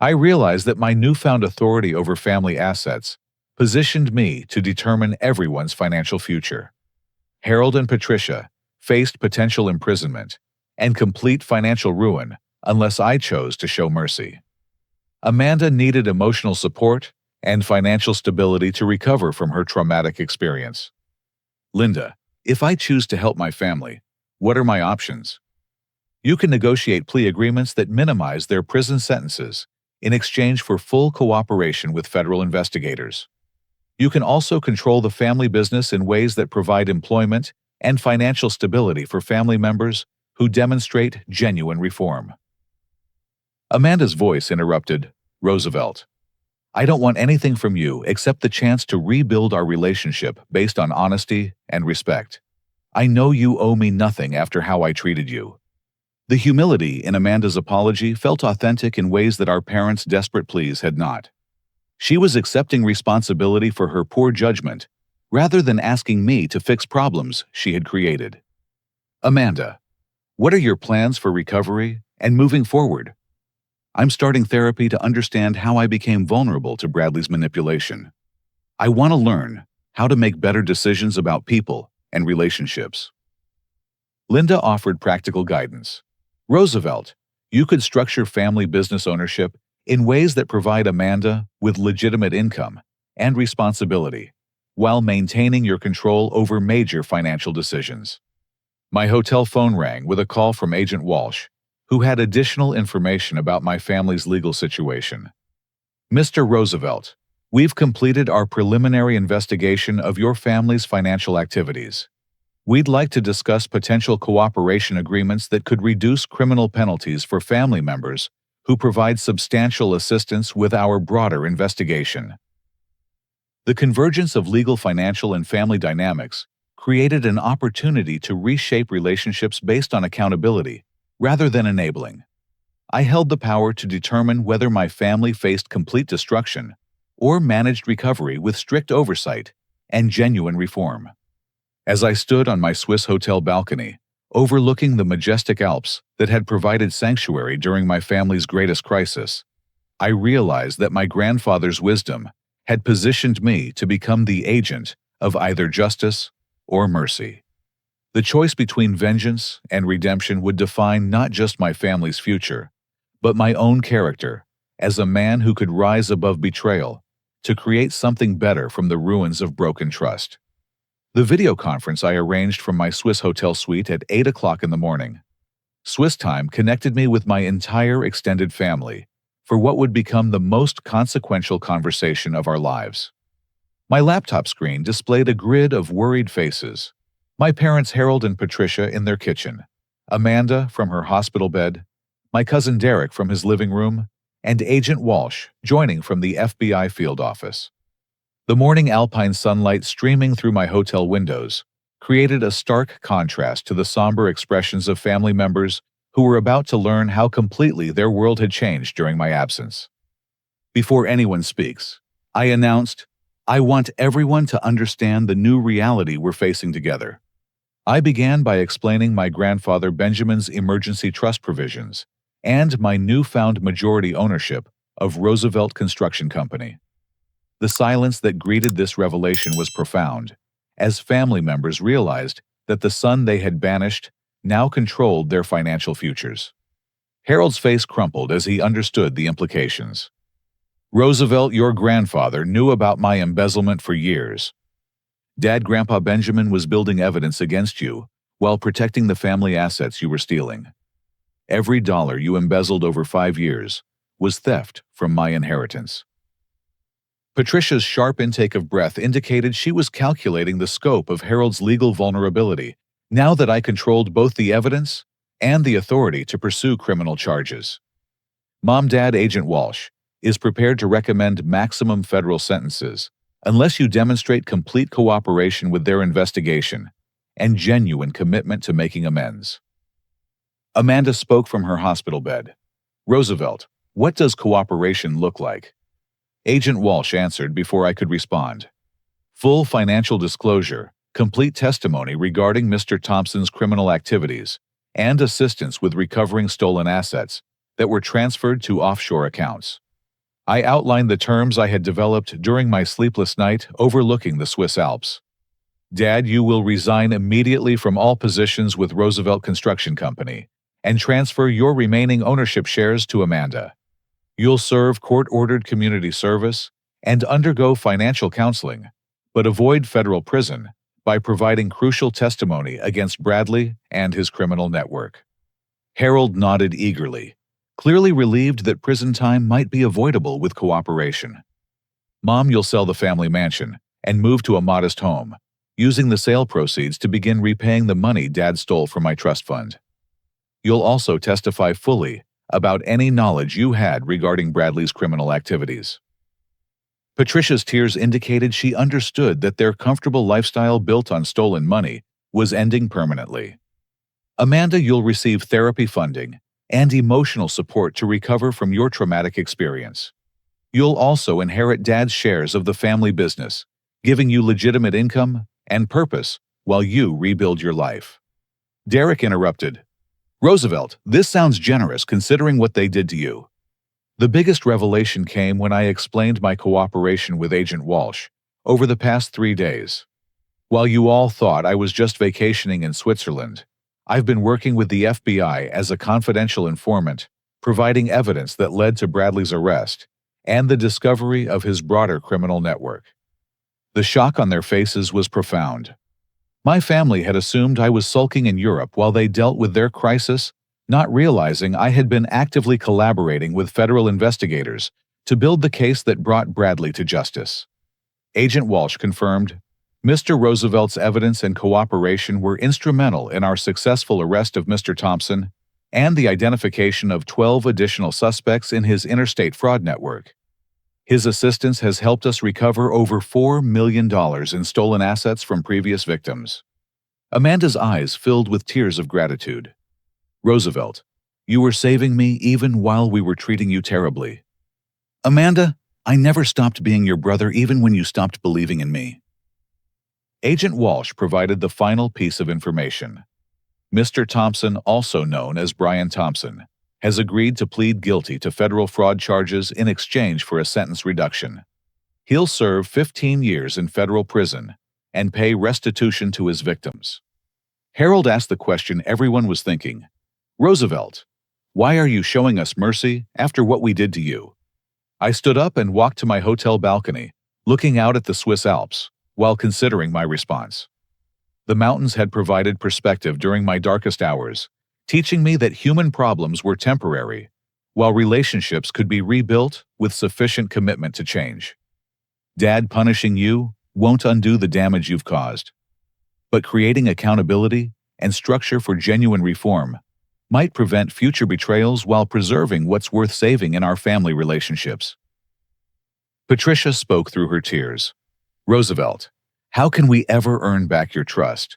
I realize that my newfound authority over family assets positioned me to determine everyone's financial future. Harold and Patricia faced potential imprisonment and complete financial ruin unless I chose to show mercy. Amanda needed emotional support and financial stability to recover from her traumatic experience. Linda, if I choose to help my family, what are my options? You can negotiate plea agreements that minimize their prison sentences in exchange for full cooperation with federal investigators. You can also control the family business in ways that provide employment and financial stability for family members who demonstrate genuine reform. Amanda's voice interrupted, Roosevelt. I don't want anything from you except the chance to rebuild our relationship based on honesty and respect. I know you owe me nothing after how I treated you. The humility in Amanda's apology felt authentic in ways that our parents' desperate pleas had not. She was accepting responsibility for her poor judgment rather than asking me to fix problems she had created. Amanda, what are your plans for recovery and moving forward? I'm starting therapy to understand how I became vulnerable to Bradley's manipulation. I want to learn how to make better decisions about people and relationships. Linda offered practical guidance. Roosevelt, you could structure family business ownership in ways that provide Amanda with legitimate income and responsibility, while maintaining your control over major financial decisions. My hotel phone rang with a call from Agent Walsh, who had additional information about my family's legal situation. Mr. Roosevelt, we've completed our preliminary investigation of your family's financial activities. We'd like to discuss potential cooperation agreements that could reduce criminal penalties for family members who provide substantial assistance with our broader investigation. The convergence of legal, financial, and family dynamics created an opportunity to reshape relationships based on accountability rather than enabling. I held the power to determine whether my family faced complete destruction or managed recovery with strict oversight and genuine reform. As I stood on my Swiss hotel balcony, overlooking the majestic Alps that had provided sanctuary during my family's greatest crisis, I realized that my grandfather's wisdom had positioned me to become the agent of either justice or mercy. The choice between vengeance and redemption would define not just my family's future, but my own character as a man who could rise above betrayal to create something better from the ruins of broken trust. The video conference I arranged from my Swiss hotel suite at 8 o'clock in the morning. Swiss time connected me with my entire extended family for what would become the most consequential conversation of our lives. My laptop screen displayed a grid of worried faces. My parents Harold and Patricia in their kitchen, Amanda from her hospital bed, my cousin Derek from his living room, and Agent Walsh joining from the FBI field office. The morning alpine sunlight streaming through my hotel windows created a stark contrast to the somber expressions of family members who were about to learn how completely their world had changed during my absence. Before anyone speaks, I announced, I want everyone to understand the new reality we're facing together. I began by explaining my grandfather Benjamin's emergency trust provisions and my newfound majority ownership of Roosevelt Construction Company. The silence that greeted this revelation was profound, as family members realized that the son they had banished now controlled their financial futures. Harold's face crumpled as he understood the implications. Roosevelt, your grandfather, knew about my embezzlement for years. Dad, Grandpa Benjamin was building evidence against you while protecting the family assets you were stealing. Every dollar you embezzled over 5 years was theft from my inheritance. Patricia's sharp intake of breath indicated she was calculating the scope of Harold's legal vulnerability now that I controlled both the evidence and the authority to pursue criminal charges. Mom, Dad, Agent Walsh is prepared to recommend maximum federal sentences unless you demonstrate complete cooperation with their investigation and genuine commitment to making amends. Amanda spoke from her hospital bed. Roosevelt, what does cooperation look like? Agent Walsh answered before I could respond. Full financial disclosure, complete testimony regarding Mr. Thompson's criminal activities, and assistance with recovering stolen assets that were transferred to offshore accounts. I outlined the terms I had developed during my sleepless night overlooking the Swiss Alps. Dad, you will resign immediately from all positions with Roosevelt Construction Company and transfer your remaining ownership shares to Amanda. You'll serve court-ordered community service and undergo financial counseling, but avoid federal prison by providing crucial testimony against Bradley and his criminal network. Harold nodded eagerly, clearly relieved that prison time might be avoidable with cooperation. Mom, you'll sell the family mansion and move to a modest home, using the sale proceeds to begin repaying the money Dad stole from my trust fund. You'll also testify fully about any knowledge you had regarding Bradley's criminal activities. Patricia's tears indicated she understood that their comfortable lifestyle built on stolen money was ending permanently. Amanda, you'll receive therapy funding and emotional support to recover from your traumatic experience. You'll also inherit Dad's shares of the family business, giving you legitimate income and purpose while you rebuild your life. Derek interrupted. Roosevelt, this sounds generous considering what they did to you. The biggest revelation came when I explained my cooperation with Agent Walsh over the past 3 days. While you all thought I was just vacationing in Switzerland, I've been working with the FBI as a confidential informant, providing evidence that led to Bradley's arrest and the discovery of his broader criminal network. The shock on their faces was profound. My family had assumed I was sulking in Europe while they dealt with their crisis, not realizing I had been actively collaborating with federal investigators to build the case that brought Bradley to justice. Agent Walsh confirmed, Mr. Roosevelt's evidence and cooperation were instrumental in our successful arrest of Mr. Thompson and the identification of 12 additional suspects in his interstate fraud network. His assistance has helped us recover over $4 million in stolen assets from previous victims. Amanda's eyes filled with tears of gratitude. Roosevelt, You were saving me even while we were treating you terribly. Amanda, I never stopped being your brother even when you stopped believing in me. Agent Walsh provided the final piece of information. Mr. Thompson, also known as Brian Thompson, has agreed to plead guilty to federal fraud charges in exchange for a sentence reduction. He'll serve 15 years in federal prison and pay restitution to his victims. Harold asked the question everyone was thinking. Roosevelt, why are you showing us mercy after what we did to you? I stood up and walked to my hotel balcony, looking out at the Swiss Alps, while considering my response. The mountains had provided perspective during my darkest hours, teaching me that human problems were temporary, while relationships could be rebuilt with sufficient commitment to change. Dad punishing you won't undo the damage you've caused, but creating accountability and structure for genuine reform might prevent future betrayals while preserving what's worth saving in our family relationships. Patricia spoke through her tears. Roosevelt, how can we ever earn back your trust?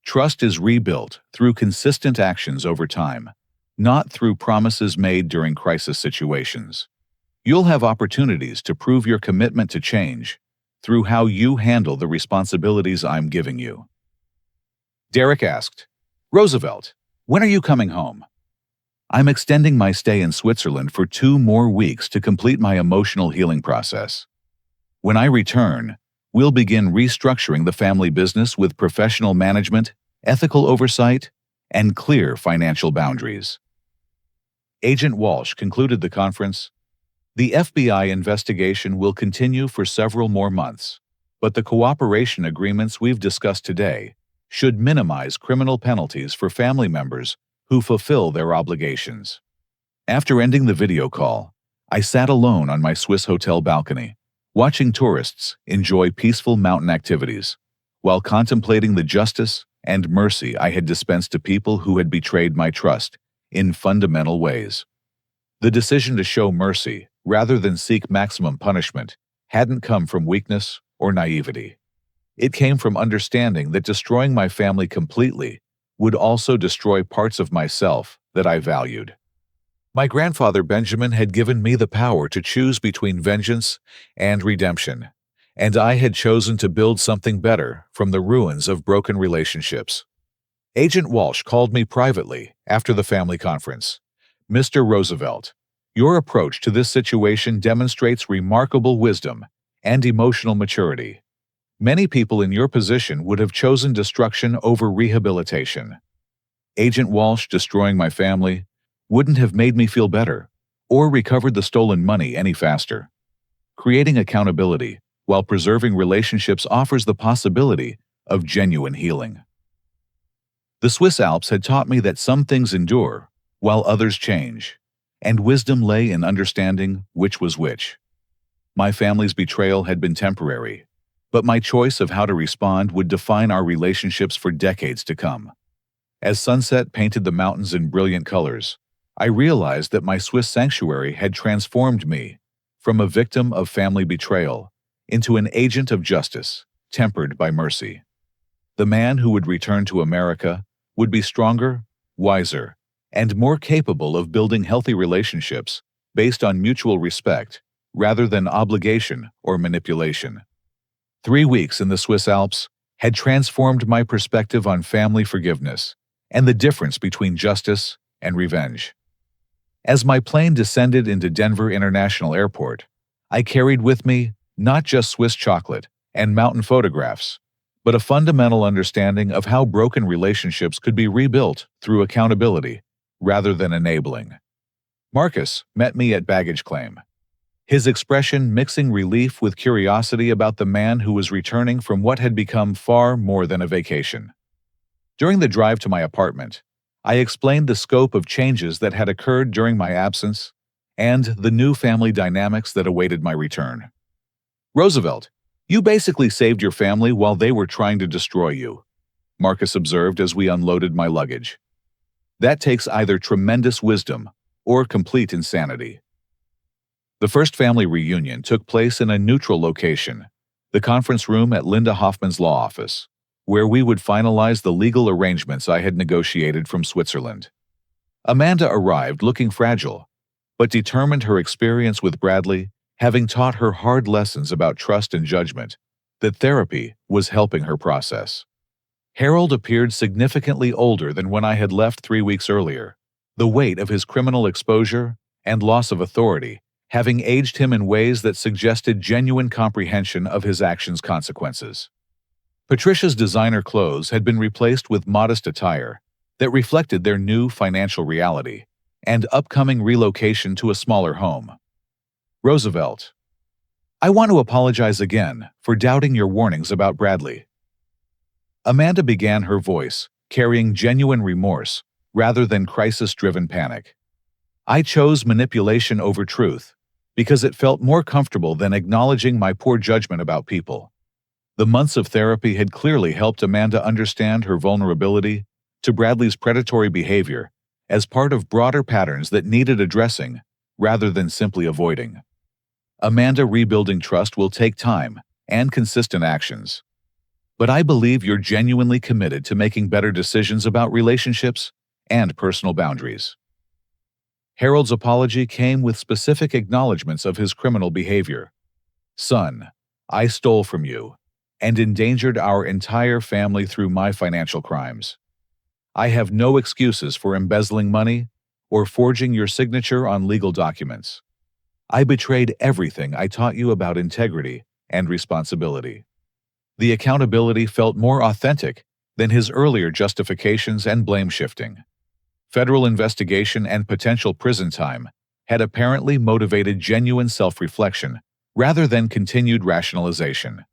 Trust is rebuilt through consistent actions over time, not through promises made during crisis situations. You'll have opportunities to prove your commitment to change through how you handle the responsibilities I'm giving you. Derek asked, Roosevelt, when are you coming home? I'm extending my stay in Switzerland for 2 more weeks to complete my emotional healing process. When I return, we'll begin restructuring the family business with professional management, ethical oversight, and clear financial boundaries. Agent Walsh concluded the conference. The FBI investigation will continue for several more months, but the cooperation agreements we've discussed today should minimize criminal penalties for family members who fulfill their obligations. After ending the video call, I sat alone on my Swiss hotel balcony, watching tourists enjoy peaceful mountain activities, while contemplating the justice and mercy I had dispensed to people who had betrayed my trust in fundamental ways. The decision to show mercy, rather than seek maximum punishment, hadn't come from weakness or naivety. It came from understanding that destroying my family completely would also destroy parts of myself that I valued. My grandfather Benjamin had given me the power to choose between vengeance and redemption, and I had chosen to build something better from the ruins of broken relationships. Agent Walsh called me privately after the family conference. Mr. Roosevelt, your approach to this situation demonstrates remarkable wisdom and emotional maturity. Many people in your position would have chosen destruction over rehabilitation. Agent Walsh destroying my family wouldn't have made me feel better or recovered the stolen money any faster. Creating accountability while preserving relationships offers the possibility of genuine healing. The Swiss Alps had taught me that some things endure while others change, and wisdom lay in understanding which was which. My family's betrayal had been temporary, but my choice of how to respond would define our relationships for decades to come. As sunset painted the mountains in brilliant colors, I realized that my Swiss sanctuary had transformed me from a victim of family betrayal into an agent of justice, tempered by mercy. The man who would return to America would be stronger, wiser, and more capable of building healthy relationships based on mutual respect rather than obligation or manipulation. 3 weeks in the Swiss Alps had transformed my perspective on family forgiveness and the difference between justice and revenge. As my plane descended into Denver International Airport, I carried with me not just Swiss chocolate and mountain photographs, but a fundamental understanding of how broken relationships could be rebuilt through accountability rather than enabling. Marcus met me at baggage claim, his expression mixing relief with curiosity about the man who was returning from what had become far more than a vacation. During the drive to my apartment, I explained the scope of changes that had occurred during my absence and the new family dynamics that awaited my return. Roosevelt, you basically saved your family while they were trying to destroy you, Marcus observed as we unloaded my luggage. That takes either tremendous wisdom or complete insanity. The first family reunion took place in a neutral location, the conference room at Linda Hoffman's law office, where we would finalize the legal arrangements I had negotiated from Switzerland. Amanda arrived looking fragile, but determined, her experience with Bradley having taught her hard lessons about trust and judgment, that therapy was helping her process. Harold appeared significantly older than when I had left 3 weeks earlier, the weight of his criminal exposure and loss of authority having aged him in ways that suggested genuine comprehension of his actions' consequences. Patricia's designer clothes had been replaced with modest attire that reflected their new financial reality and upcoming relocation to a smaller home. Roosevelt, I want to apologize again for doubting your warnings about Bradley. Amanda began, her voice carrying genuine remorse rather than crisis-driven panic. I chose manipulation over truth because it felt more comfortable than acknowledging my poor judgment about people. The months of therapy had clearly helped Amanda understand her vulnerability to Bradley's predatory behavior as part of broader patterns that needed addressing rather than simply avoiding. Amanda, rebuilding trust will take time and consistent actions. But I believe you're genuinely committed to making better decisions about relationships and personal boundaries. Harold's apology came with specific acknowledgments of his criminal behavior. Son, I stole from you and endangered our entire family through my financial crimes. I have no excuses for embezzling money or forging your signature on legal documents. I betrayed everything I taught you about integrity and responsibility. The accountability felt more authentic than his earlier justifications and blame shifting. Federal investigation and potential prison time had apparently motivated genuine self-reflection rather than continued rationalization.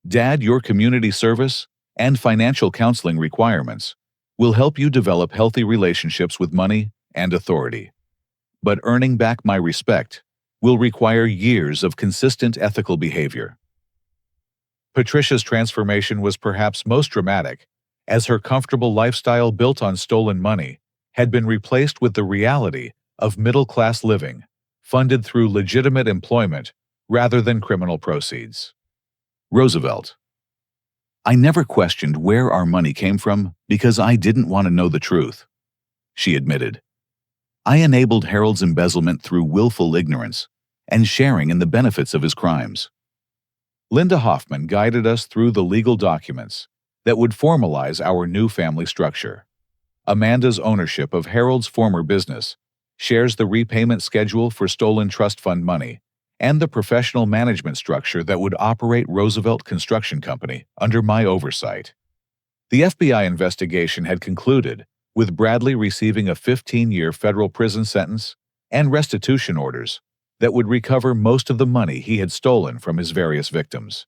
Dad, your community service and financial counseling requirements will help you develop healthy relationships with money and authority. But earning back my respect will require years of consistent ethical behavior. Patricia's transformation was perhaps most dramatic, as her comfortable lifestyle built on stolen money had been replaced with the reality of middle-class living, funded through legitimate employment rather than criminal proceeds. Roosevelt, I never questioned where our money came from because I didn't want to know the truth, she admitted. I enabled Harold's embezzlement through willful ignorance and sharing in the benefits of his crimes. Linda Hoffman guided us through the legal documents that would formalize our new family structure. Amanda's ownership of Harold's former business shares the repayment schedule for stolen trust fund money and the professional management structure that would operate Roosevelt Construction Company under my oversight. The FBI investigation had concluded, with Bradley receiving a 15-year federal prison sentence and restitution orders that would recover most of the money he had stolen from his various victims.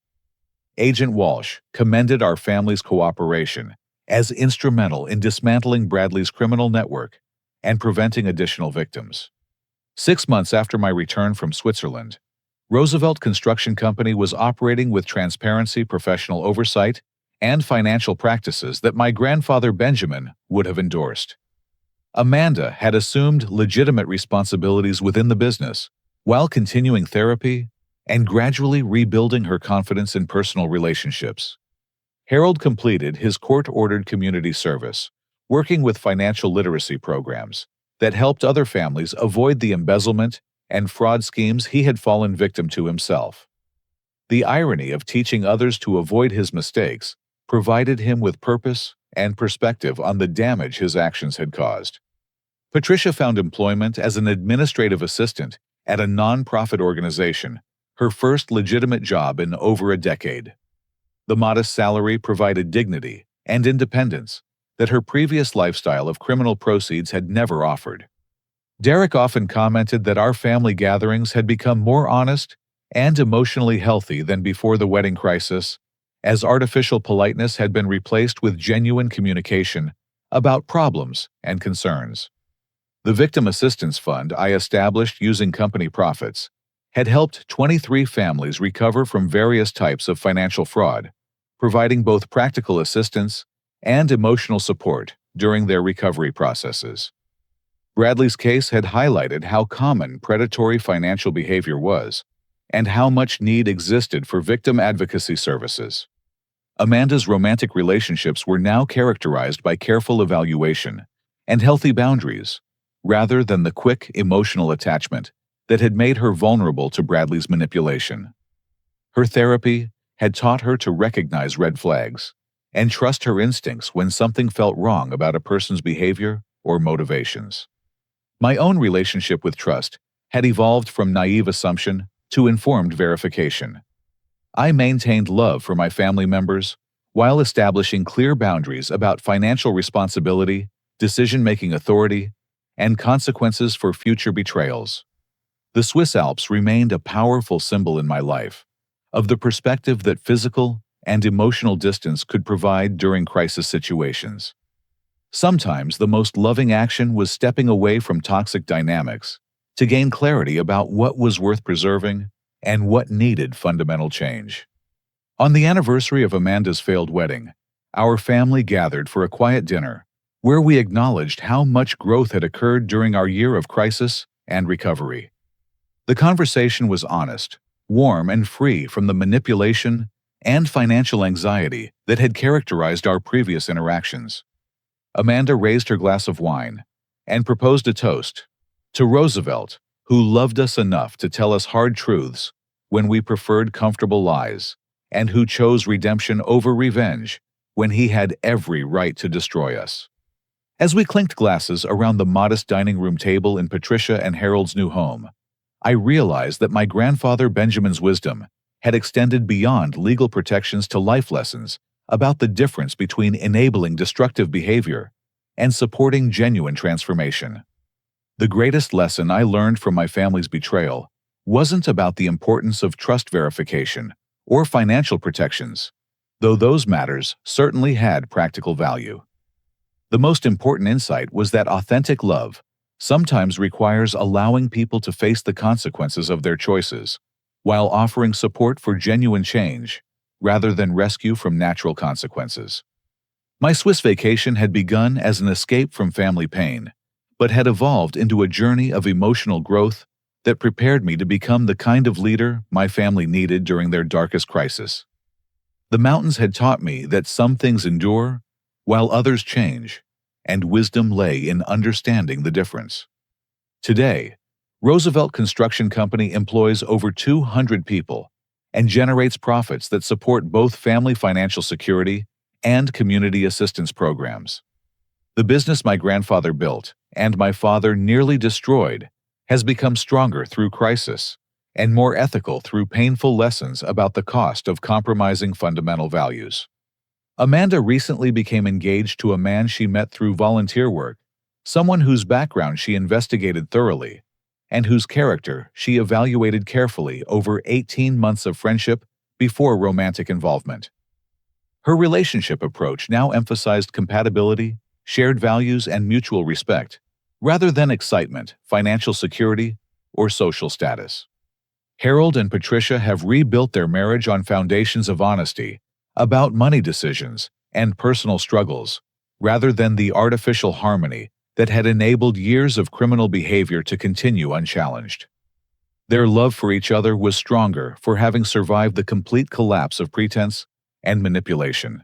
Agent Walsh commended our family's cooperation as instrumental in dismantling Bradley's criminal network and preventing additional victims. 6 months after my return from Switzerland, Roosevelt Construction Company was operating with transparency, professional oversight, and financial practices that my grandfather Benjamin would have endorsed. Amanda had assumed legitimate responsibilities within the business while continuing therapy and gradually rebuilding her confidence in personal relationships. Harold completed his court-ordered community service, working with financial literacy programs that helped other families avoid the embezzlement and fraud schemes he had fallen victim to himself. The irony of teaching others to avoid his mistakes provided him with purpose and perspective on the damage his actions had caused. Patricia found employment as an administrative assistant at a non-profit organization, her first legitimate job in over a decade. The modest salary provided dignity and independence that her previous lifestyle of criminal proceeds had never offered. Derek often commented that our family gatherings had become more honest and emotionally healthy than before the wedding crisis, as artificial politeness had been replaced with genuine communication about problems and concerns. The Victim Assistance Fund I established using company profits had helped 23 families recover from various types of financial fraud, providing both practical assistance and emotional support during their recovery processes. Bradley's case had highlighted how common predatory financial behavior was and how much need existed for victim advocacy services. Amanda's romantic relationships were now characterized by careful evaluation and healthy boundaries rather than the quick, emotional attachment that had made her vulnerable to Bradley's manipulation. Her therapy had taught her to recognize red flags and trust her instincts when something felt wrong about a person's behavior or motivations. My own relationship with trust had evolved from naive assumption to informed verification. I maintained love for my family members while establishing clear boundaries about financial responsibility, decision-making authority, and consequences for future betrayals. The Swiss Alps remained a powerful symbol in my life of the perspective that physical and emotional distance could provide during crisis situations. Sometimes the most loving action was stepping away from toxic dynamics to gain clarity about what was worth preserving and what needed fundamental change. On the anniversary of Amanda's failed wedding, our family gathered for a quiet dinner where we acknowledged how much growth had occurred during our year of crisis and recovery. The conversation was honest, warm, and free from the manipulation and financial anxiety that had characterized our previous interactions. Amanda raised her glass of wine and proposed a toast to Roosevelt, who loved us enough to tell us hard truths when we preferred comfortable lies, and who chose redemption over revenge when he had every right to destroy us. As we clinked glasses around the modest dining room table in Patricia and Harold's new home, I realized that my grandfather Benjamin's wisdom had extended beyond legal protections to life lessons about the difference between enabling destructive behavior and supporting genuine transformation. The greatest lesson I learned from my family's betrayal wasn't about the importance of trust verification or financial protections, though those matters certainly had practical value. The most important insight was that authentic love sometimes requires allowing people to face the consequences of their choices, while offering support for genuine change rather than rescue from natural consequences. My Swiss vacation had begun as an escape from family pain, but had evolved into a journey of emotional growth that prepared me to become the kind of leader my family needed during their darkest crisis. The mountains had taught me that some things endure while others change, and wisdom lay in understanding the difference. Today, Roosevelt Construction Company employs over 200 people and generates profits that support both family financial security and community assistance programs. The business my grandfather built and my father nearly destroyed has become stronger through crisis and more ethical through painful lessons about the cost of compromising fundamental values. Amanda recently became engaged to a man she met through volunteer work, someone whose background she investigated thoroughly, and whose character she evaluated carefully over 18 months of friendship before romantic involvement. Her relationship approach now emphasized compatibility, shared values, and mutual respect, rather than excitement, financial security, or social status. Harold and Patricia have rebuilt their marriage on foundations of honesty about money decisions and personal struggles, rather than the artificial harmony that had enabled years of criminal behavior to continue unchallenged. Their love for each other was stronger for having survived the complete collapse of pretense and manipulation.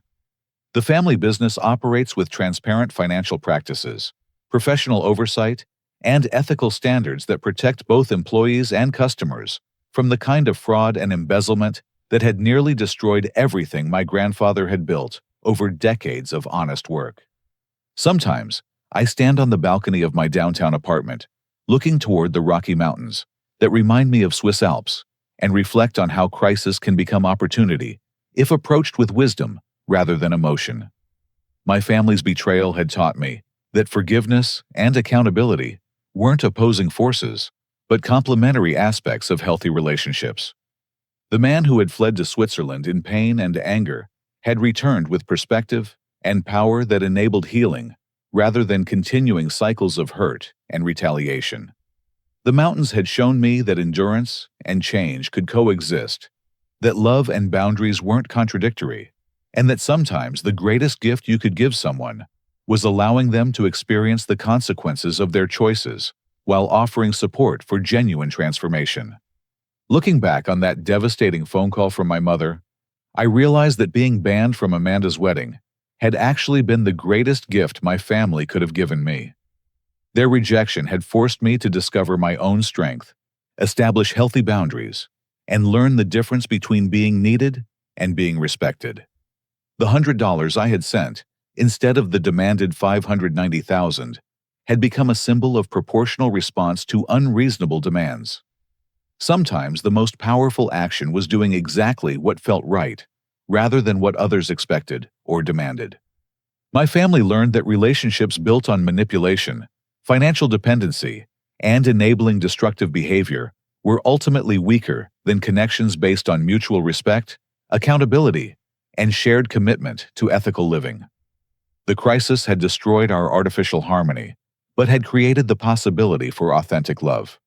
The family business operates with transparent financial practices, professional oversight, and ethical standards that protect both employees and customers from the kind of fraud and embezzlement that had nearly destroyed everything my grandfather had built over decades of honest work. Sometimes, I stand on the balcony of my downtown apartment, looking toward the Rocky Mountains that remind me of Swiss Alps, and reflect on how crisis can become opportunity if approached with wisdom rather than emotion. My family's betrayal had taught me that forgiveness and accountability weren't opposing forces, but complementary aspects of healthy relationships. The man who had fled to Switzerland in pain and anger had returned with perspective and power that enabled healing rather than continuing cycles of hurt and retaliation. The mountains had shown me that endurance and change could coexist, that love and boundaries weren't contradictory, and that sometimes the greatest gift you could give someone was allowing them to experience the consequences of their choices while offering support for genuine transformation. Looking back on that devastating phone call from my mother, I realized that being banned from Amanda's wedding had actually been the greatest gift my family could have given me. Their rejection had forced me to discover my own strength, establish healthy boundaries, and learn the difference between being needed and being respected. The $100 I had sent, instead of the demanded $590,000, had become a symbol of proportional response to unreasonable demands. Sometimes the most powerful action was doing exactly what felt right, rather than what others expected or demanded. My family learned that relationships built on manipulation, financial dependency, and enabling destructive behavior were ultimately weaker than connections based on mutual respect, accountability, and shared commitment to ethical living. The crisis had destroyed our artificial harmony, but had created the possibility for authentic love.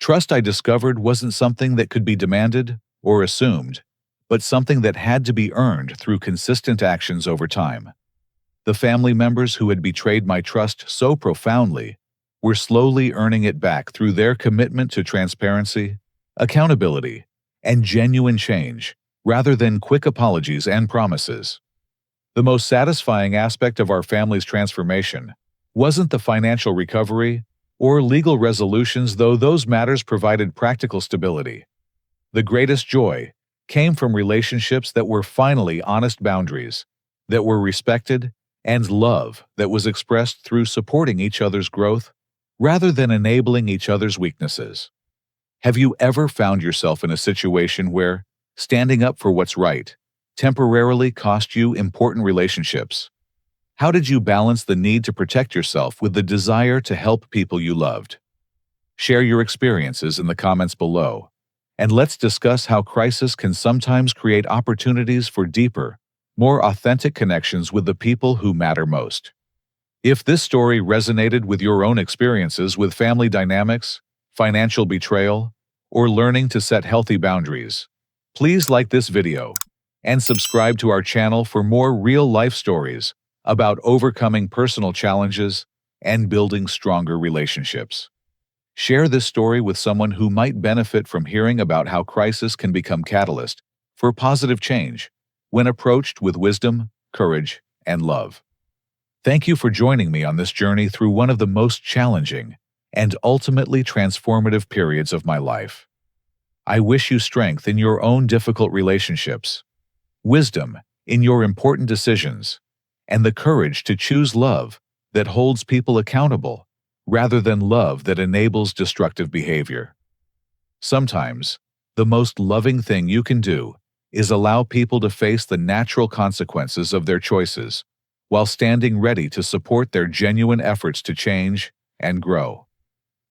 Trust, I discovered, wasn't something that could be demanded or assumed, but something that had to be earned through consistent actions over time. The family members who had betrayed my trust so profoundly were slowly earning it back through their commitment to transparency, accountability, and genuine change, rather than quick apologies and promises. The most satisfying aspect of our family's transformation wasn't the financial recovery or legal resolutions, though those matters provided practical stability. The greatest joy came from relationships that were finally honest boundaries, that were respected, and love that was expressed through supporting each other's growth rather than enabling each other's weaknesses. Have you ever found yourself in a situation where standing up for what's right temporarily cost you important relationships? How did you balance the need to protect yourself with the desire to help people you loved? Share your experiences in the comments below, and let's discuss how crisis can sometimes create opportunities for deeper, more authentic connections with the people who matter most. If this story resonated with your own experiences with family dynamics, financial betrayal, or learning to set healthy boundaries, please like this video and subscribe to our channel for more real-life stories about overcoming personal challenges and building stronger relationships. Share this story with someone who might benefit from hearing about how crisis can become catalyst for positive change when approached with wisdom, courage, and love. Thank you for joining me on this journey through one of the most challenging and ultimately transformative periods of my life. I wish you strength in your own difficult relationships, wisdom in your important decisions, and the courage to choose love that holds people accountable rather than love that enables destructive behavior. Sometimes, the most loving thing you can do is allow people to face the natural consequences of their choices while standing ready to support their genuine efforts to change and grow.